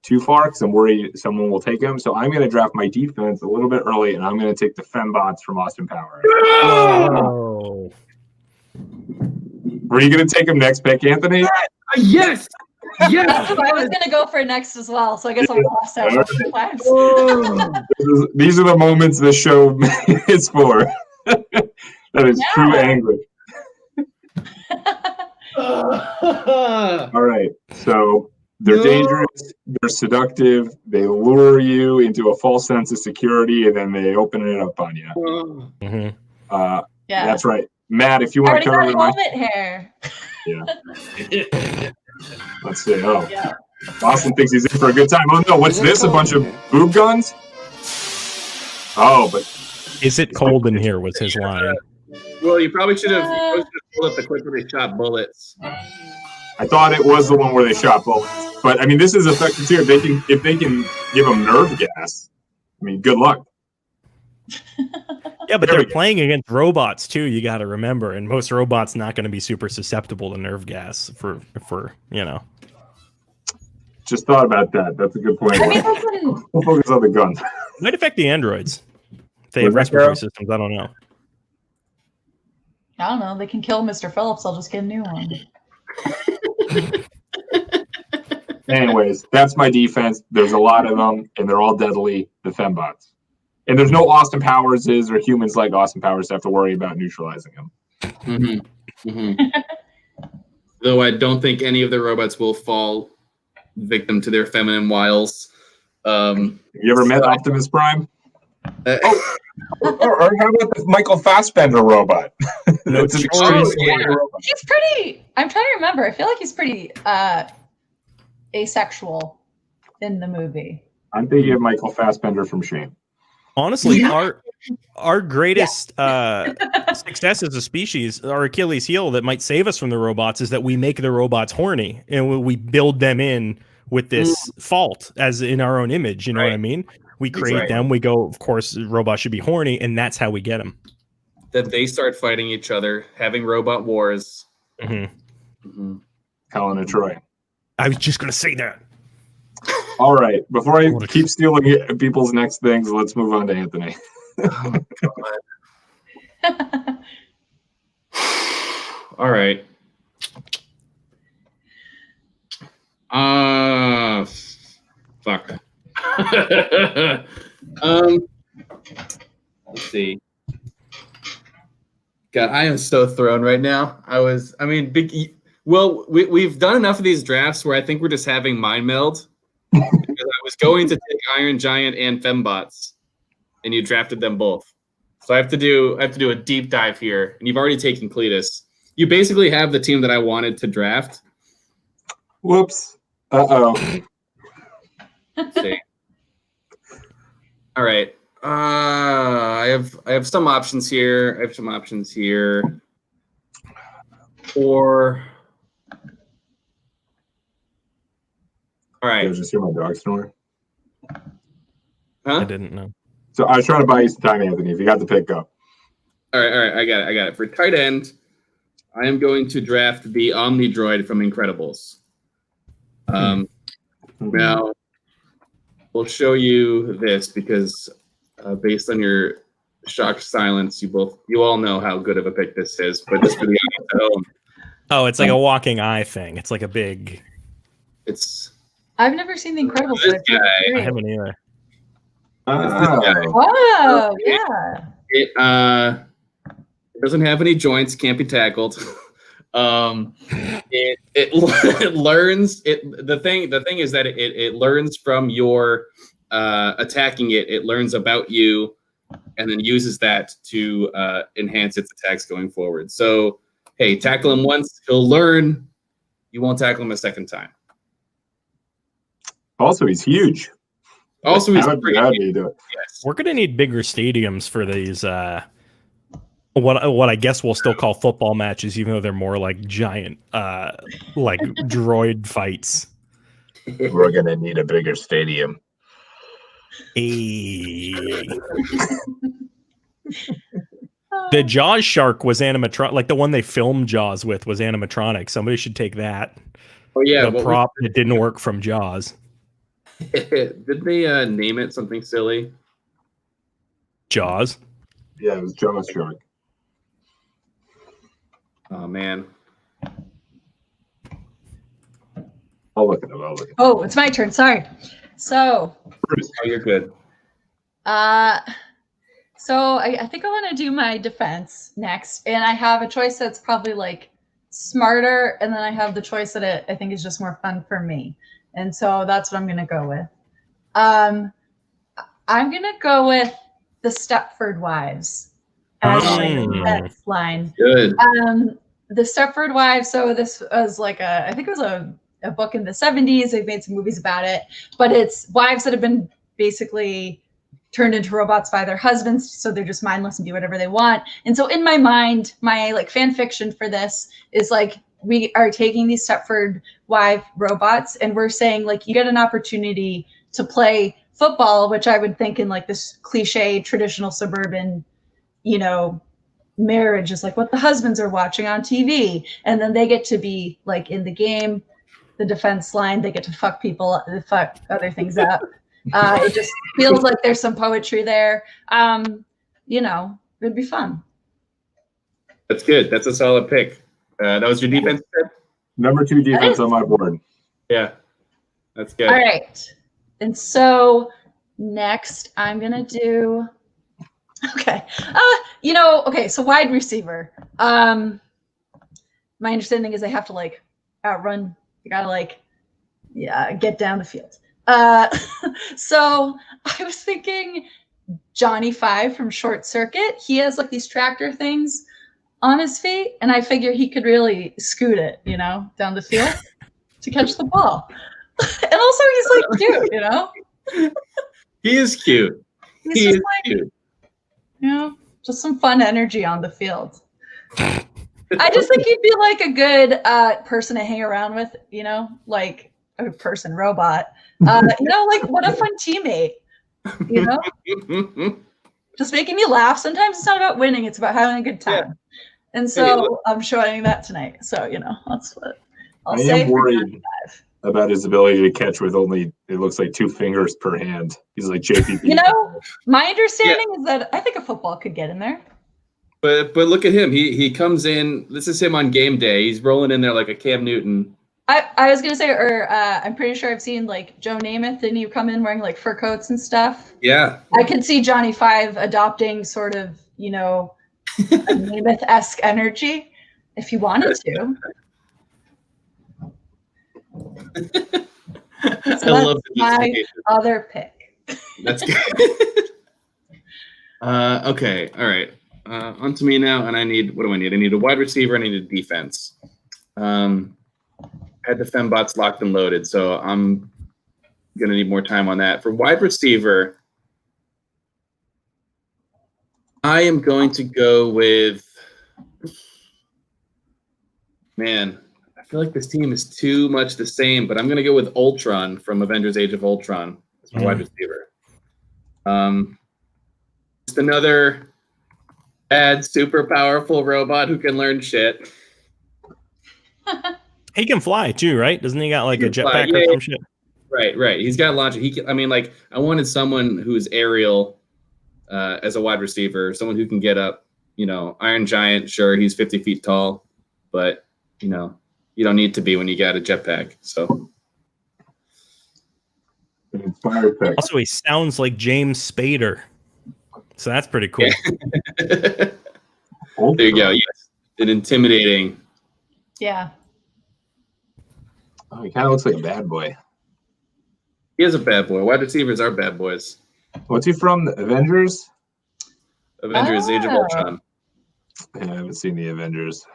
too far because I'm worried someone will take them. So I'm going to draft my defense a little bit early, and I'm going to take the Fembots from Austin Power. Oh. Were you going to take them next pick, Anthony? Yes. That's Yes. what I was gonna go for next as well, so I guess I'll cross out my plans. These are the moments this show is for. That is true Yeah. anguish. All right. So they're No. dangerous, they're seductive, they lure you into a false sense of security, and then they open it up on you. Mhm. Yeah. That's right. Matt, if you I want already to got cover my. helmet hair. Let's see. Oh, Yeah. Austin thinks he's in for a good time. Oh no, what's this? A bunch of boob guns? Oh, but Is it cold in here? Was his line. Well, you probably should have pulled up the clip where they shot bullets. I thought it was the one where they shot bullets. But I mean, this is effective too. If they can give them nerve gas, I mean, good luck. Yeah, but There we they're go. playing against robots too. You got to remember, and most robots not going to be super susceptible to nerve gas. For you know. Just thought about that. That's a good point. I mean, that's when, We'll focus on the guns. Might affect the androids. If they have Was that respiratory Carol? systems. I don't know. I don't know. They can kill Mr. Phillips. I'll just get a new one. Anyways, that's my defense. There's a lot of them, and they're all deadly. The fembots. And there's no Austin Powerses or humans like Austin Powers to have to worry about neutralizing them. Though I don't think any of the robots will fall victim to their feminine wiles. Have you ever met Optimus Prime? Or how about the Michael Fassbender robot? No, It's an oh, extreme yeah. scary robot. He's pretty. I'm trying to remember. I feel like he's pretty asexual in the movie. I'm thinking of Michael Fassbender from Shane. Honestly, our greatest success as a species, our Achilles heel that might save us from the robots, is that we make the robots horny and we build them in with this fault as in our own image. You know what I mean? We create Right. them. We go, of course, robots should be horny, and that's how we get them. That they start fighting each other, having robot wars. Mm-hmm. Helen of Troy. I was just gonna say that. All right. Before I keep stealing people's next things, let's move on to Anthony. Oh, God. All right. Fuck. Let's see. God, I am so thrown right now. We've done enough of these drafts where I think we're just having mind meld. Because I was going to take Iron Giant and Fembots, and you drafted them both. So I have to do a deep dive here, and you've already taken Cletus. You basically have the team that I wanted to draft. Whoops. Uh-oh. Let's see. All right. I have some options here. Or all Did I right. just hear my dog snore? I Huh? didn't know. So I was trying to buy you some time, Anthony. If you got the pick up. All right. I got it. For tight end, I am going to draft the Omni Droid from Incredibles. Now, we'll show you this because based on your shocked silence, you all know how good of a pick this is. But just for the audience at home, Oh, it's like a walking eye thing. It's like a big. it's I've never seen The Incredibles. This but it's guy. I great. haven't either. Oh. Oh, yeah. it doesn't have any joints, can't be tackled. It learns it. The thing is that it learns from your attacking it. It learns about you, and then uses that to enhance its attacks going forward. So, hey, tackle him once, he'll learn. You won't tackle him a second time. Also, he's huge. Also, he's How pretty do you do it? yes. We're gonna need bigger stadiums for these. What I guess we'll still call football matches, even though they're more like giant, like droid fights. We're gonna need a bigger stadium. Hey. The Jaws shark was animatronic, like the one they filmed Jaws with was animatronic. Somebody should take that. Oh yeah, The prop that didn't work from Jaws. did they name it something silly? Jaws. Yeah, it was Jaws Shark. Oh man. I'll look it up. Oh, it's my turn. Sorry. So, Oh, you're good. so I think I want to do my defense next, and I have a choice that's probably like smarter, and then I have the choice that I think is just more fun for me, and so that's what I'm gonna go with. I'm gonna go with the Stepford Wives as my defense line. Good. The Stepford Wives. So this was like I think it was a book in the 70s. They've made some movies about it, but it's wives that have been basically turned into robots by their husbands, so they're just mindless and do whatever they want. And so in my mind, my like fan fiction for this is like we are taking these Stepford wife robots and we're saying like you get an opportunity to play football, which I would think in like this cliche traditional suburban, you know, marriage is like what the husbands are watching on TV, and then they get to be like in the game the defense line. They get to fuck other things up. It just feels like there's some poetry there. It'd be fun. That's good. That's a solid pick. That was your defense pick? Number 2 defense on my board. Yeah. That's good. All right. And so next I'm going to do, okay. So wide receiver. My understanding is they have to like outrun. You got to like, get down the field. So I was thinking Johnny Five from Short Circuit. He has like these tractor things on his feet, and I figure he could really scoot it, down the field to catch the ball. And also he's like cute, He is cute. He's He just is like, cute. just some fun energy on the field. I just think he'd be like a good person to hang around with, like a person robot. Like what a fun teammate, just making me laugh. Sometimes it's not about winning, it's about having a good time. Yeah. And so I'm showing that tonight. So, that's what I'll say. I am worried about his ability to catch with only, it looks like 2 fingers per hand. He's like JPP. My understanding is that I think a football could get in there. But look at him. He comes in. This is him on game day. He's rolling in there like a Cam Newton. I was gonna say, I'm pretty sure I've seen like Joe Namath. Didn't he come in wearing like fur coats and stuff? Yeah. I could see Johnny Five adopting sort of, a Namath-esque energy if he wanted to. I love the my justification. other pick. That's good. Okay. All right. On to me now, and what do I need? I need a wide receiver. I need a defense. I had the fembots locked and loaded, so I'm gonna need more time on that. For wide receiver, I am going to go with. Man, I feel like this team is too much the same, but I'm gonna go with Ultron from Avengers: Age of Ultron as my wide receiver. Just another bad, super powerful robot who can learn shit. He can fly too, right? Doesn't he got like a jetpack or some shit? Right. He's got launch. I wanted someone who's aerial as a wide receiver, someone who can get up. Iron Giant. Sure, he's 50 feet tall, but you don't need to be when you got a jetpack. So. Inspired pick. Also, he sounds like James Spader, so that's pretty cool. There you go. Yes, an intimidating. Yeah. Oh, he kind of looks like a bad boy. He is a bad boy. Wide receivers are bad boys. What's he from? The Avengers? Avengers: Age of Ultron. Yeah, I haven't seen the Avengers.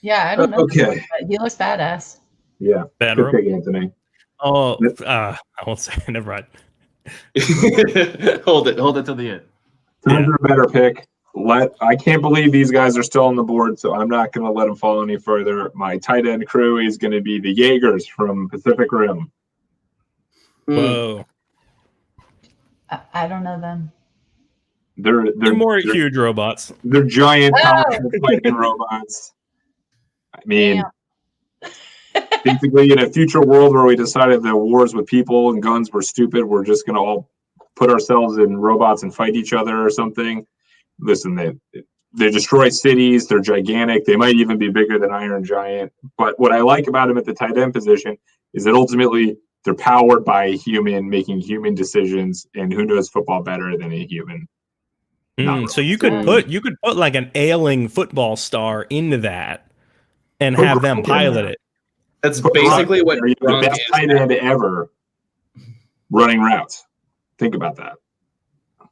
Yeah, I don't know. Okay. He looks badass. Yeah. Bad Good rope. pick, Anthony. Oh, I won't say. Never mind. Hold it till the end. Time for a better pick. I can't believe these guys are still on the board, so I'm not going to let them fall any further. My tight end crew is going to be the Jaegers from Pacific Rim. Whoa. I don't know them. They're More huge robots. They're giant Oh. powerful fighting robots. I mean, Yeah. basically, in a future world where we decided that wars with people and guns were stupid, we're just going to all put ourselves in robots and fight each other or something. Listen, they destroy cities. They're gigantic. They might even be bigger than Iron Giant. But what I like about them at the tight end position is that ultimately they're powered by a human making human decisions, and who knows football better than a human? So you could put like an ailing football star into that and have them pilot it. That's basically what You're the Gronk best is. tight end ever running routes. Think about that.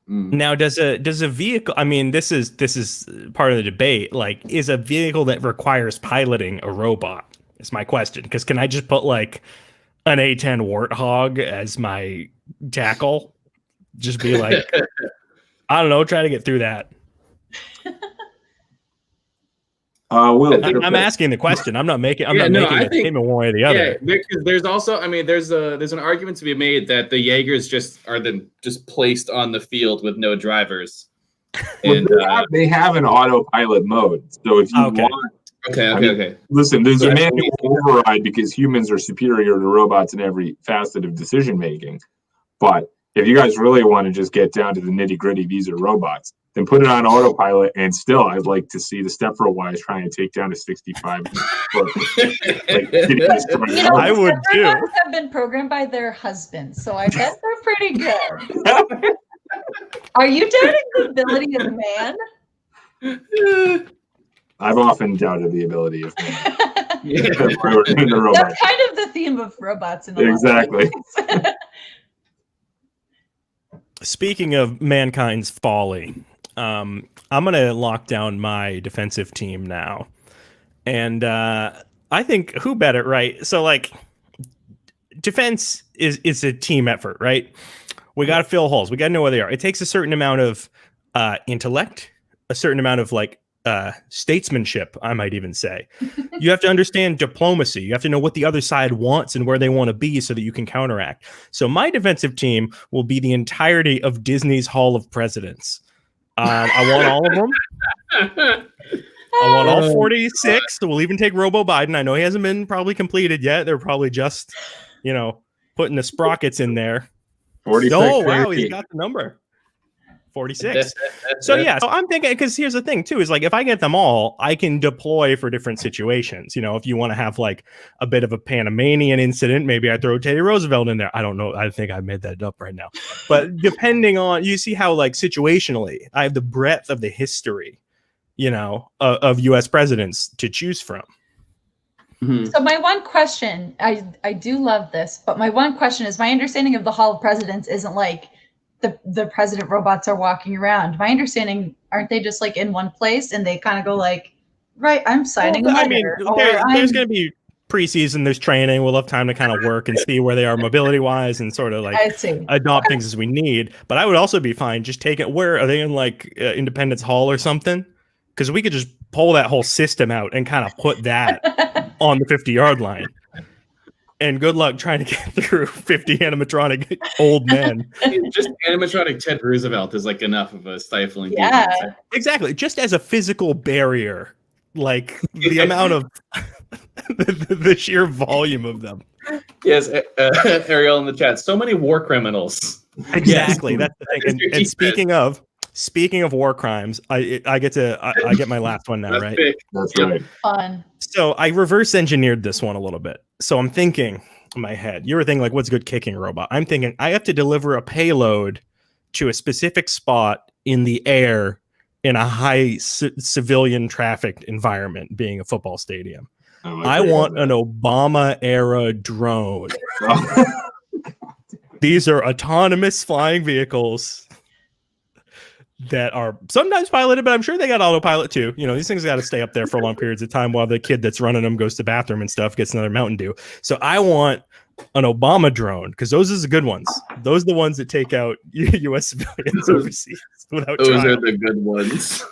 Now, does a vehicle? I mean, this is part of the debate. Like, is a vehicle that requires piloting a robot? Is my question. Because can I just put like an A10 Warthog as my tackle? Just be like, I don't know, try to get through that. Will, I'm asking the question. I'm not making. I'm Yeah, not no, making I a think- statement one way or the other. Yeah, there's also, I mean, there's an argument to be made that the Jaegers just are just placed on the field with no drivers. Well, And they have an autopilot mode. So if you Okay. want, Okay, I mean, okay. Listen, there's So a that's- manual override because humans are superior to robots in every facet of decision making. But if you guys really want to just get down to the nitty gritty, these are robots, then put it on autopilot. And still, I'd like to see the Stepford trying to take down a 65. I would too. Robots have been programmed by their husbands, so I bet they're pretty good. Are you doubting the ability of man? I've often doubted the ability of man. Yeah. In the robot. That's kind of the theme of robots in a Exactly. lot of ways. Speaking of mankind's folly, I'm gonna lock down my defensive team now, and I think who better, right? So like, defense is a team effort, right? We got to fill holes. We got to know where they are. It takes a certain amount of intellect, a certain amount of like statesmanship, I might even say. You have to understand diplomacy. You have to know what the other side wants and where they want to be so that you can counteract. So my defensive team will be the entirety of Disney's Hall of Presidents. I want all of them. I want all 46. So we'll even take Robo Biden. I know he hasn't been probably completed yet. They're probably just, putting the sprockets in there. 46. Oh, wow. He's got the number. 46. So yeah, so I'm thinking, because here's the thing too, is like if I get them all, I can deploy for different situations. If you want to have like a bit of a Panamanian incident, maybe I throw Teddy Roosevelt in there. I don't know. I think I made that up right now. But depending on, you see how like situationally, I have the breadth of the history, of U.S. presidents to choose from. Mhm. So my one question, I do love this, but my one question is, my understanding of the Hall of Presidents isn't like the president robots are walking around. My understanding, aren't they just like in one place and they kind of go like, right, I'm signing a letter. There's going to be preseason, there's training. We'll have time to kind of work and see where they are mobility wise and sort of like I see. adopt things as we need. But I would also be fine just taking, where are they in like Independence Hall or something? Because we could just pull that whole system out and kind of put that on the 50-yard line. And good luck trying to get through 50 animatronic old men. Just animatronic Ted Roosevelt is like enough of a stifling. Yeah. defense. Exactly. Just as a physical barrier, like the amount of the sheer volume of them. Yes, Ariel in the chat. So many war criminals. Exactly. That's the thing. That is your And defense. speaking of war crimes, I get my last one now, That's right? big. That's Yep. right. Fun. So I reverse engineered this one a little bit. So I'm thinking in my head, you were thinking like, what's a good kicking robot? I'm thinking I have to deliver a payload to a specific spot in the air in a high civilian trafficked environment, being a football stadium. I want an Obama era drone. These are autonomous flying vehicles that are sometimes piloted, but I'm sure they got autopilot too. These things got to stay up there for long periods of time while the kid that's running them goes to the bathroom and stuff, gets another Mountain Dew. So I want an Obama drone, because those are the good ones. Those are the ones that take out U.S. civilians overseas without Those trial. are the good ones.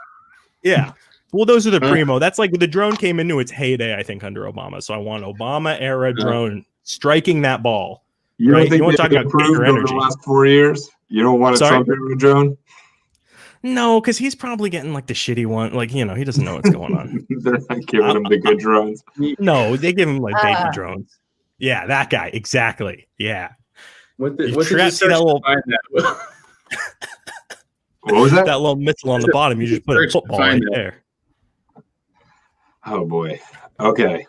Yeah. Well, those are the primo. That's like the drone came into its heyday, I think, under Obama. So I want Obama era drone striking that ball. You don't Right? think You wanna they've talk about improved kicker over energy. the last 4 years? You don't want a Sorry? Trump era drone? No, because he's probably getting like the shitty one. Like, he doesn't know what's going on. They're not giving them the good drones. No, they give him like baby Ah. drones. Yeah, that guy. Exactly. Yeah. What did You you trapped search that to little- find that? What was that? That little missile on the bottom, you just put a Search to football find right that. there. Oh boy. Okay.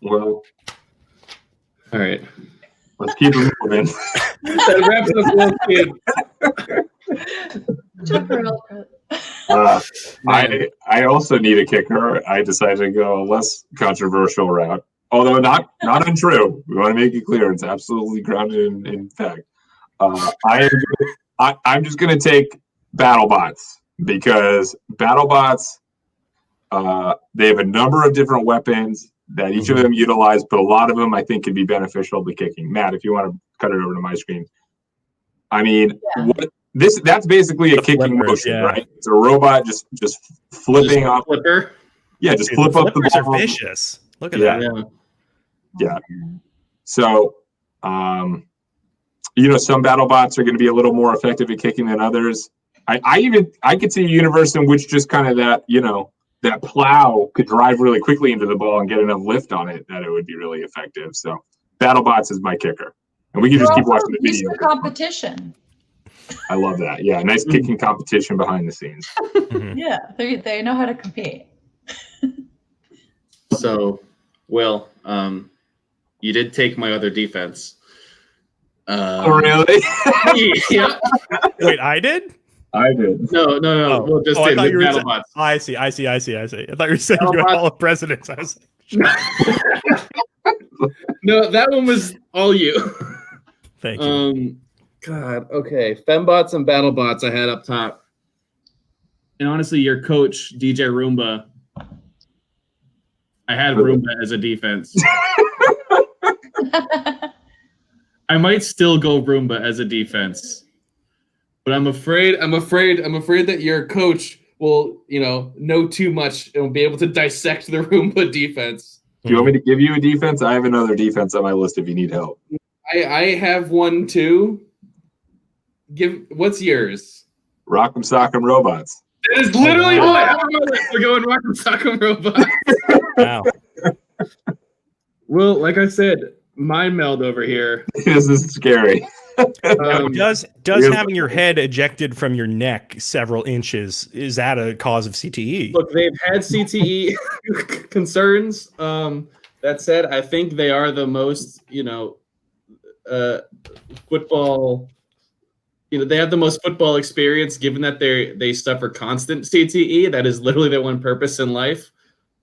Well, All right. let's keep it moving. That wraps us up, kid. I also need a kicker. I decided to go a less controversial route, although not untrue. We want to make it clear it's absolutely grounded in fact. I'm just going to take BattleBots, because BattleBots, they have a number of different weapons that each of them utilize, but a lot of them I think could be beneficial to kicking. Matt, if you want to cut it over to my screen. I mean, that's basically a kicking flippers, motion, yeah. right? It's a robot just flipping up. Flipper. Yeah, just Dude, flip up the flippers are ball. vicious. Look at Yeah. that. Yeah. So, some BattleBots are going to be a little more effective at kicking than others. I could see a universe in which just kind of that, that plow could drive really quickly into the ball and get enough lift on it that it would be really effective. So BattleBots is my kicker. And we can just keep watching the video. Mr. Competition. I love that. Yeah, nice kicking competition behind the scenes. Mhm. Yeah, they know how to compete. So, Will, you did take my other defense. Oh, really? Yeah. Wait, I did? I did. No. Oh. We'll just Oh, I did thought with you were saying- BattleBots. I see. I thought you were saying you had all of presidents. I was No, that one was all you. thank you. God, okay. Fembots and BattleBots I had up top. And honestly, your coach, DJ Roomba, I had Roomba as a defense. I might still go Roomba as a defense. But I'm afraid that your coach will, know too much and will be able to dissect the Roomba defense. Do you want me to give you a defense? I have another defense on my list if you need help. I have one too. What's yours? Rock'em Sock'em Robots. That is literally wow. all I have on my list. We're going Rock'em Sock'em Robots. Wow. Well, like I said, mind meld over here. This is scary. Does here's- having your head ejected from your neck several inches, is that a cause of CTE? Look, they've had CTE concerns. That said, I think they are the most, football. They have the most football experience, given that they suffer constant CTE. That is literally their one purpose in life.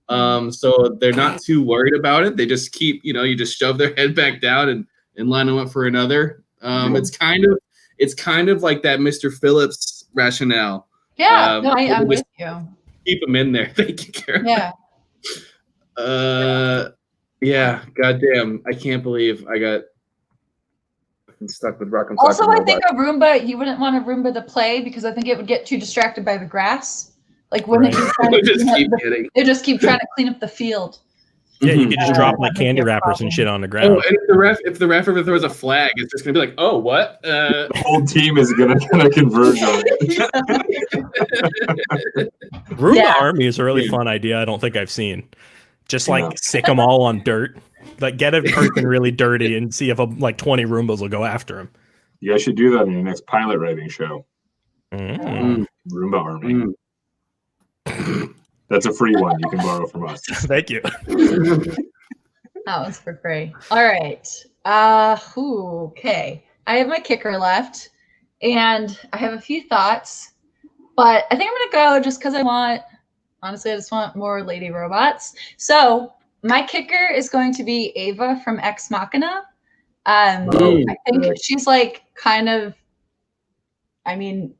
So they're not too worried about it. They just keep, you just shove their head back down and line them up for another. It's kind of like that Mr. Phillips rationale. Yeah, no, I'm just with you. keep them in there. Thank you, Karen. Yeah. Yeah. Goddamn, I can't believe I got stuck with Rock'em Sock'em Also, I Robots. think a Roomba, you wouldn't want a Roomba to play because I think it would get too distracted by the grass. Like when Right. it Just keep hitting. they just keep trying to clean up the field. Yeah, you could just drop I like think candy that's a wrappers and problem. shit on the Oh, ground. and if the ref ever throws a flag, it's just gonna be like, oh, what? The whole team is gonna converge on it. Roomba Yeah. Army is a really Yeah. fun idea. I don't think I've seen. Just Yeah. like sick them all on dirt. Like get a person really dirty and see if like 20 Roombas will go after him. You guys should do that in your next pilot writing show. Mm. Roomba Army. That's a free one you can borrow from us. Thank you. That was for free. All right. Okay. I have my kicker left, and I have a few thoughts, but I think I'm gonna go just because honestly, I just want more lady robots. So my kicker is going to be Ava from Ex Machina. I think she's like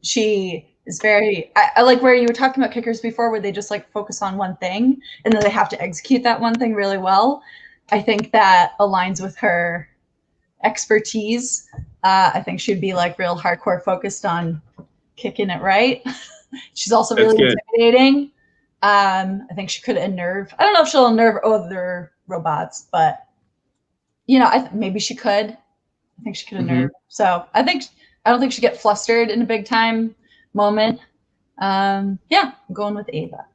she is very, I like where you were talking about kickers before, where they just like focus on one thing and then they have to execute that one thing really well. I think that aligns with her expertise. I think she'd be like real hardcore focused on kicking it right. She's also That's really good. intimidating. I think she could unnerve. I don't know if she'll unnerve other robots, but maybe she could. I think she could unnerve. So I don't think she'd get flustered in a big time moment. I'm going with Ava.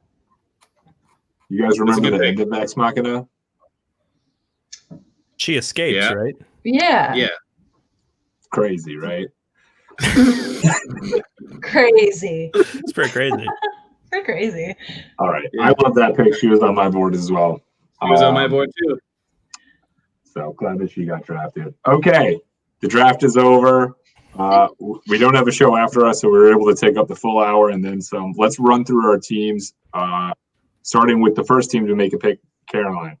You guys remember That's a the good end of Ex Machina? She escapes, Yeah. right? Yeah. Yeah. Crazy, right? Crazy. It's pretty crazy. Pretty crazy. All right. I love that pick. She was on my board as well. She was on my board too. So glad that she got drafted. Okay. The draft is over. We don't have a show after us, so we were able to take up the full hour and then some. Let's run through our teams, starting with the first team to make a pick, Caroline.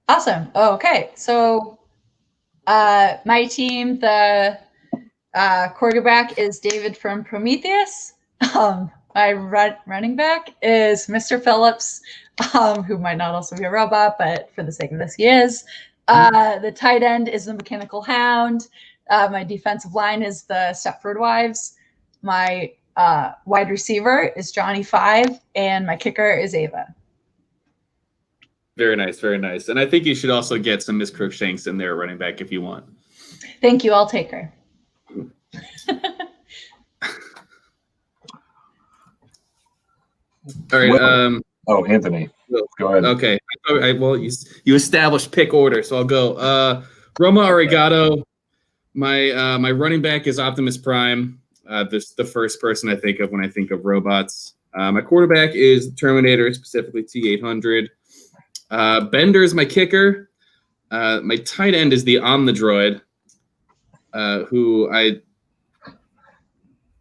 Awesome. Okay. So my team, the quarterback is David from Prometheus. My running back is Mr. Phillips, who might not also be a robot, but for the sake of this, he is. The tight end is the Mechanical Hound. My defensive line is the Stepford Wives. My wide receiver is Johnny Five, and my kicker is Ava. Very nice, very nice. And I think you should also get some Miss Crookshanks in there running back if you want. Thank you. I'll take her. All right. Oh, Anthony. Will. Go ahead. Okay. Well, you established pick order, so I'll go. Roma Arigato. My running back is Optimus Prime. The first person I think of when I think of robots. My quarterback is Terminator, specifically T-800. Bender is my kicker. My tight end is the Omnidroid, who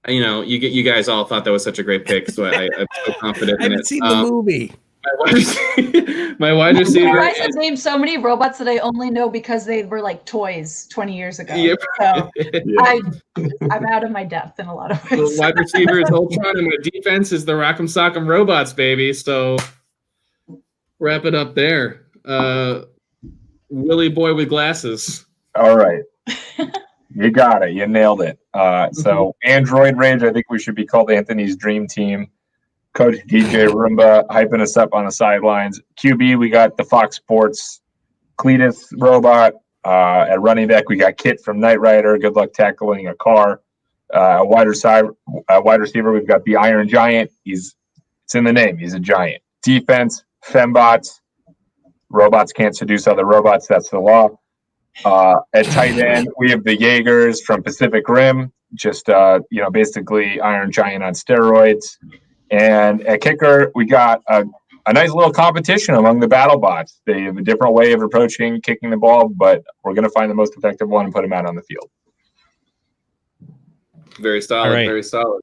you guys all thought that was such a great pick, so I'm so confident I in haven't it. seen the movie. My wide receiver. You guys have named so many robots that I only know because they were like toys 20 years ago. Yep. So Yeah. I'm out of my depth in a lot of The ways. wide receiver is Ultron, and my defense is the Rock'em Sock'em Robots, baby. So wrap it up there. Willy boy with glasses. All right. You got it. You nailed it. So Android Rage, I think we should be called Anthony's dream team. Coach DJ Roomba hyping us up on the sidelines. QB, we got the Fox Sports Cletus robot. At running back, we got Kit from Knight Rider. Good luck tackling a car. Wide receiver, we've got the Iron Giant. It's in the name. He's a giant. Defense, Fembots. Robots can't seduce other robots. That's the law. At tight end, we have the Jaegers from Pacific Rim. Just basically Iron Giant on steroids. And at kicker, we got a nice little competition among the BattleBots. They have a different way of approaching kicking the ball, but we're going to find the most effective one and put him out on the field. Very solid. All right. Very solid.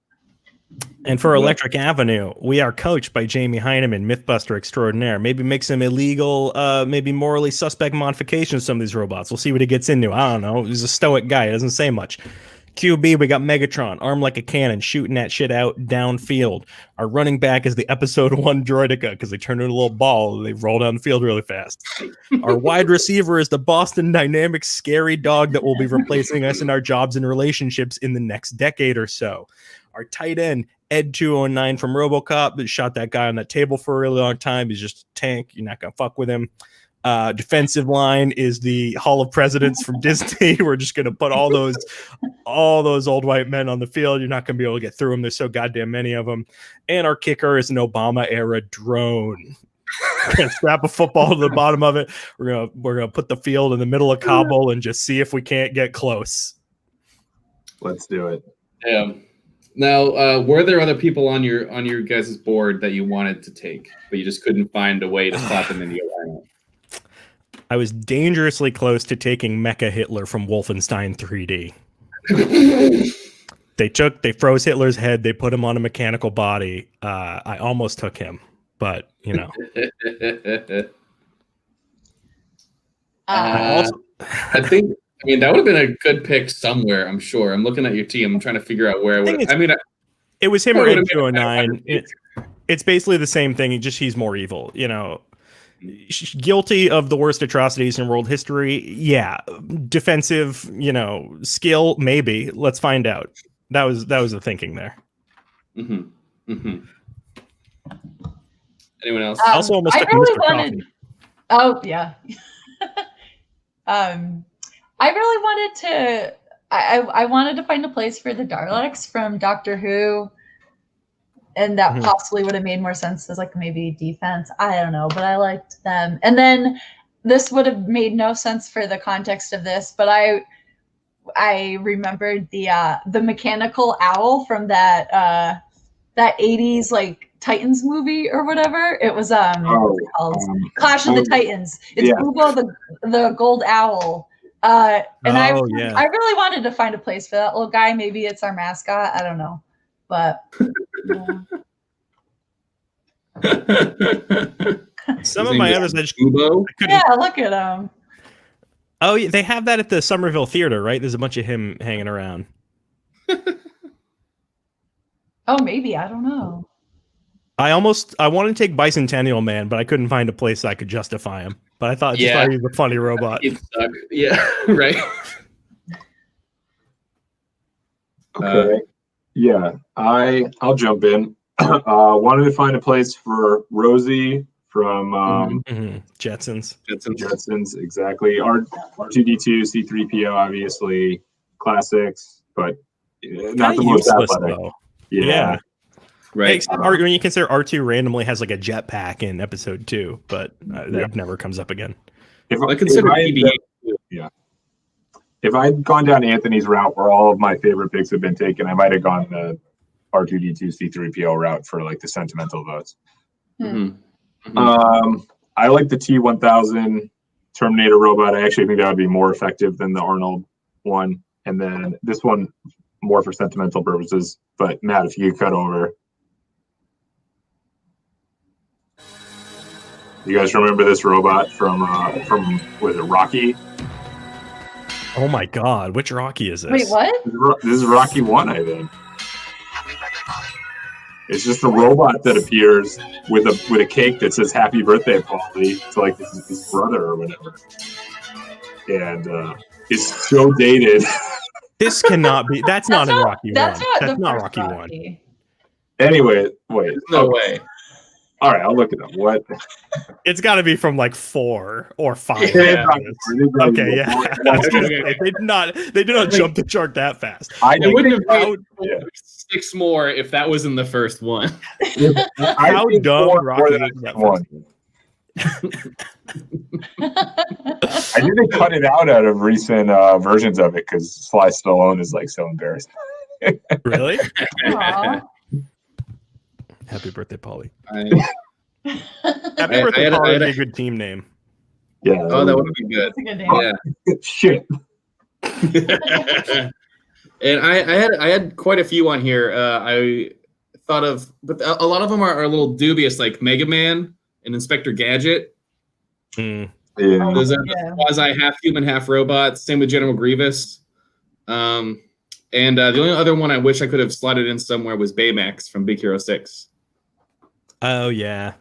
And for Electric Avenue, we are coached by Jamie Heineman, Mythbuster extraordinaire. Maybe make some illegal, maybe morally suspect modifications of some of these robots. We'll see what he gets into. I don't know. He's a stoic guy. He doesn't say much. QB, we got Megatron, armed like a cannon, shooting that shit out downfield. Our running back is the Episode 1 Droideka because they turn into a little ball and they roll down the field really fast. Our wide receiver is the Boston Dynamics scary dog that will be replacing us in our jobs and relationships in the next decade or so. Our tight end, Ed 209 from RoboCop, that shot that guy on that table for a really long time. He's just a tank. You're not going to fuck with him. Defensive line is the Hall of Presidents from Disney. We're just going to put all those old white men on the field. You're not going to be able to get through them. There's so goddamn many of them. And our kicker is an Obama era drone. We're going to strap a football to the bottom of it. We're going to put the field in the middle of Kabul and just see if we can't get close. Let's do it. Yeah. Now, were there other people on your guys' board that you wanted to take, but you just couldn't find a way to slot them into your lineup? I was dangerously close to taking Mecha Hitler from Wolfenstein 3D. They froze Hitler's head. They put him on a mechanical body. I almost took him, but you know. I think. I mean, that would have been a good pick somewhere. I'm sure. I'm looking at your team. I'm trying to figure out where. It was him or Ed 209. It's basically the same thing. He's more evil. You know. Guilty of the worst atrocities in world history. Yeah. Defensive, skill, maybe. Let's find out. That was the thinking there. Mm-hmm. Mm-hmm. Anyone else? Also almost took Mr. Coffee. Oh yeah. I really wanted to I wanted to find a place for the Daleks from Doctor Who. And that possibly would have made more sense as like maybe defense. I don't know, but I liked them. And then this would have made no sense for the context of this, but I remembered the mechanical owl from that 80s like Titans movie or whatever. It was what's it called? Clash of the Titans. It's Ubo the gold owl. I really wanted to find a place for that little guy. Maybe it's our mascot. I don't know. But some of my others, yeah, look at him. Oh, yeah, they have that at the Somerville Theater, right? There's a bunch of him hanging around. Oh, maybe, I don't know. I wanted to take Bicentennial Man, but I couldn't find a place I could justify him. But I thought he was a funny robot. Yeah, right. Okay. Yeah, I'll jump in. Wanted to find a place for Rosie from Jetsons. Jetsons, exactly. R2D2, C3PO, obviously classics, but not the most athletic. Though. Yeah. Right. Except when you consider R2 randomly has like a jetpack in episode 2, but that never comes up again. I consider PB8. If I'd gone down Anthony's route where all of my favorite picks have been taken, I might have gone the R2D2 C3PO route for like the sentimental votes. I like the T1000 Terminator robot. I actually think that would be more effective than the Arnold one. And then this one more for sentimental purposes. But Matt, if you could cut over. You guys remember this robot from was it Rocky? Oh my God, which Rocky is this? Wait, what? This is Rocky 1, I think. It's just a robot that appears with a cake that says "Happy Birthday, Paulie" to like his brother or whatever, and it's so dated. This cannot be. That's not in Rocky That's 1. not That's the not first Rocky 1. Anyway, wait. No way. All right, I'll look it up. What? It's got to be from like 4 or 5. Yeah. Okay, yeah. I was gonna say, they did not jump the shark that fast. It wouldn't have How, been 6 more if that was in the first one. how dumb Rocky is that one. I think they cut it out of recent versions of it because Sly Stallone is like so embarrassed. Really? Aw. Happy birthday, Paulie. I- Happy birthday, had a- Paulie. Would be a good team name. Yeah. oh, that would have been good. That's a good name. Shit. And I had quite a few on here. I thought of, but a lot of them are a little dubious, like Mega Man and Inspector Gadget. Mm. Yeah. Those are Yeah. quasi half human, half robot. Same with General Grievous. And the only other one I wish I could have slotted in somewhere was Baymax from Big Hero 6. Oh yeah.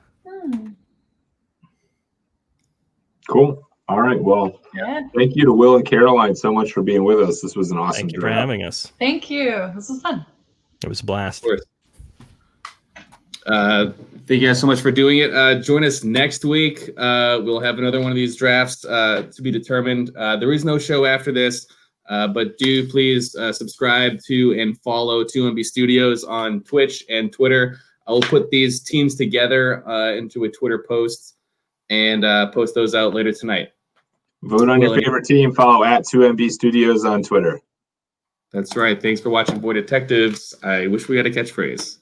Cool. All right. Well, Yeah. thank you to Will and Caroline so much for being with us. This was an awesome Thank you for draft. having us. Thank you. This was fun. It was a blast. Of course. Thank you guys so much for doing it. Join us next week. We'll have another one of these drafts to be determined. There is no show after this, but do please subscribe to and follow 2MB Studios on Twitch and Twitter. I will put these teams together into a Twitter post and post those out later tonight. Vote on your Will, favorite team. Follow at 2MB Studios on Twitter. That's right. Thanks for watching Boy Detectives. I wish we had a catchphrase.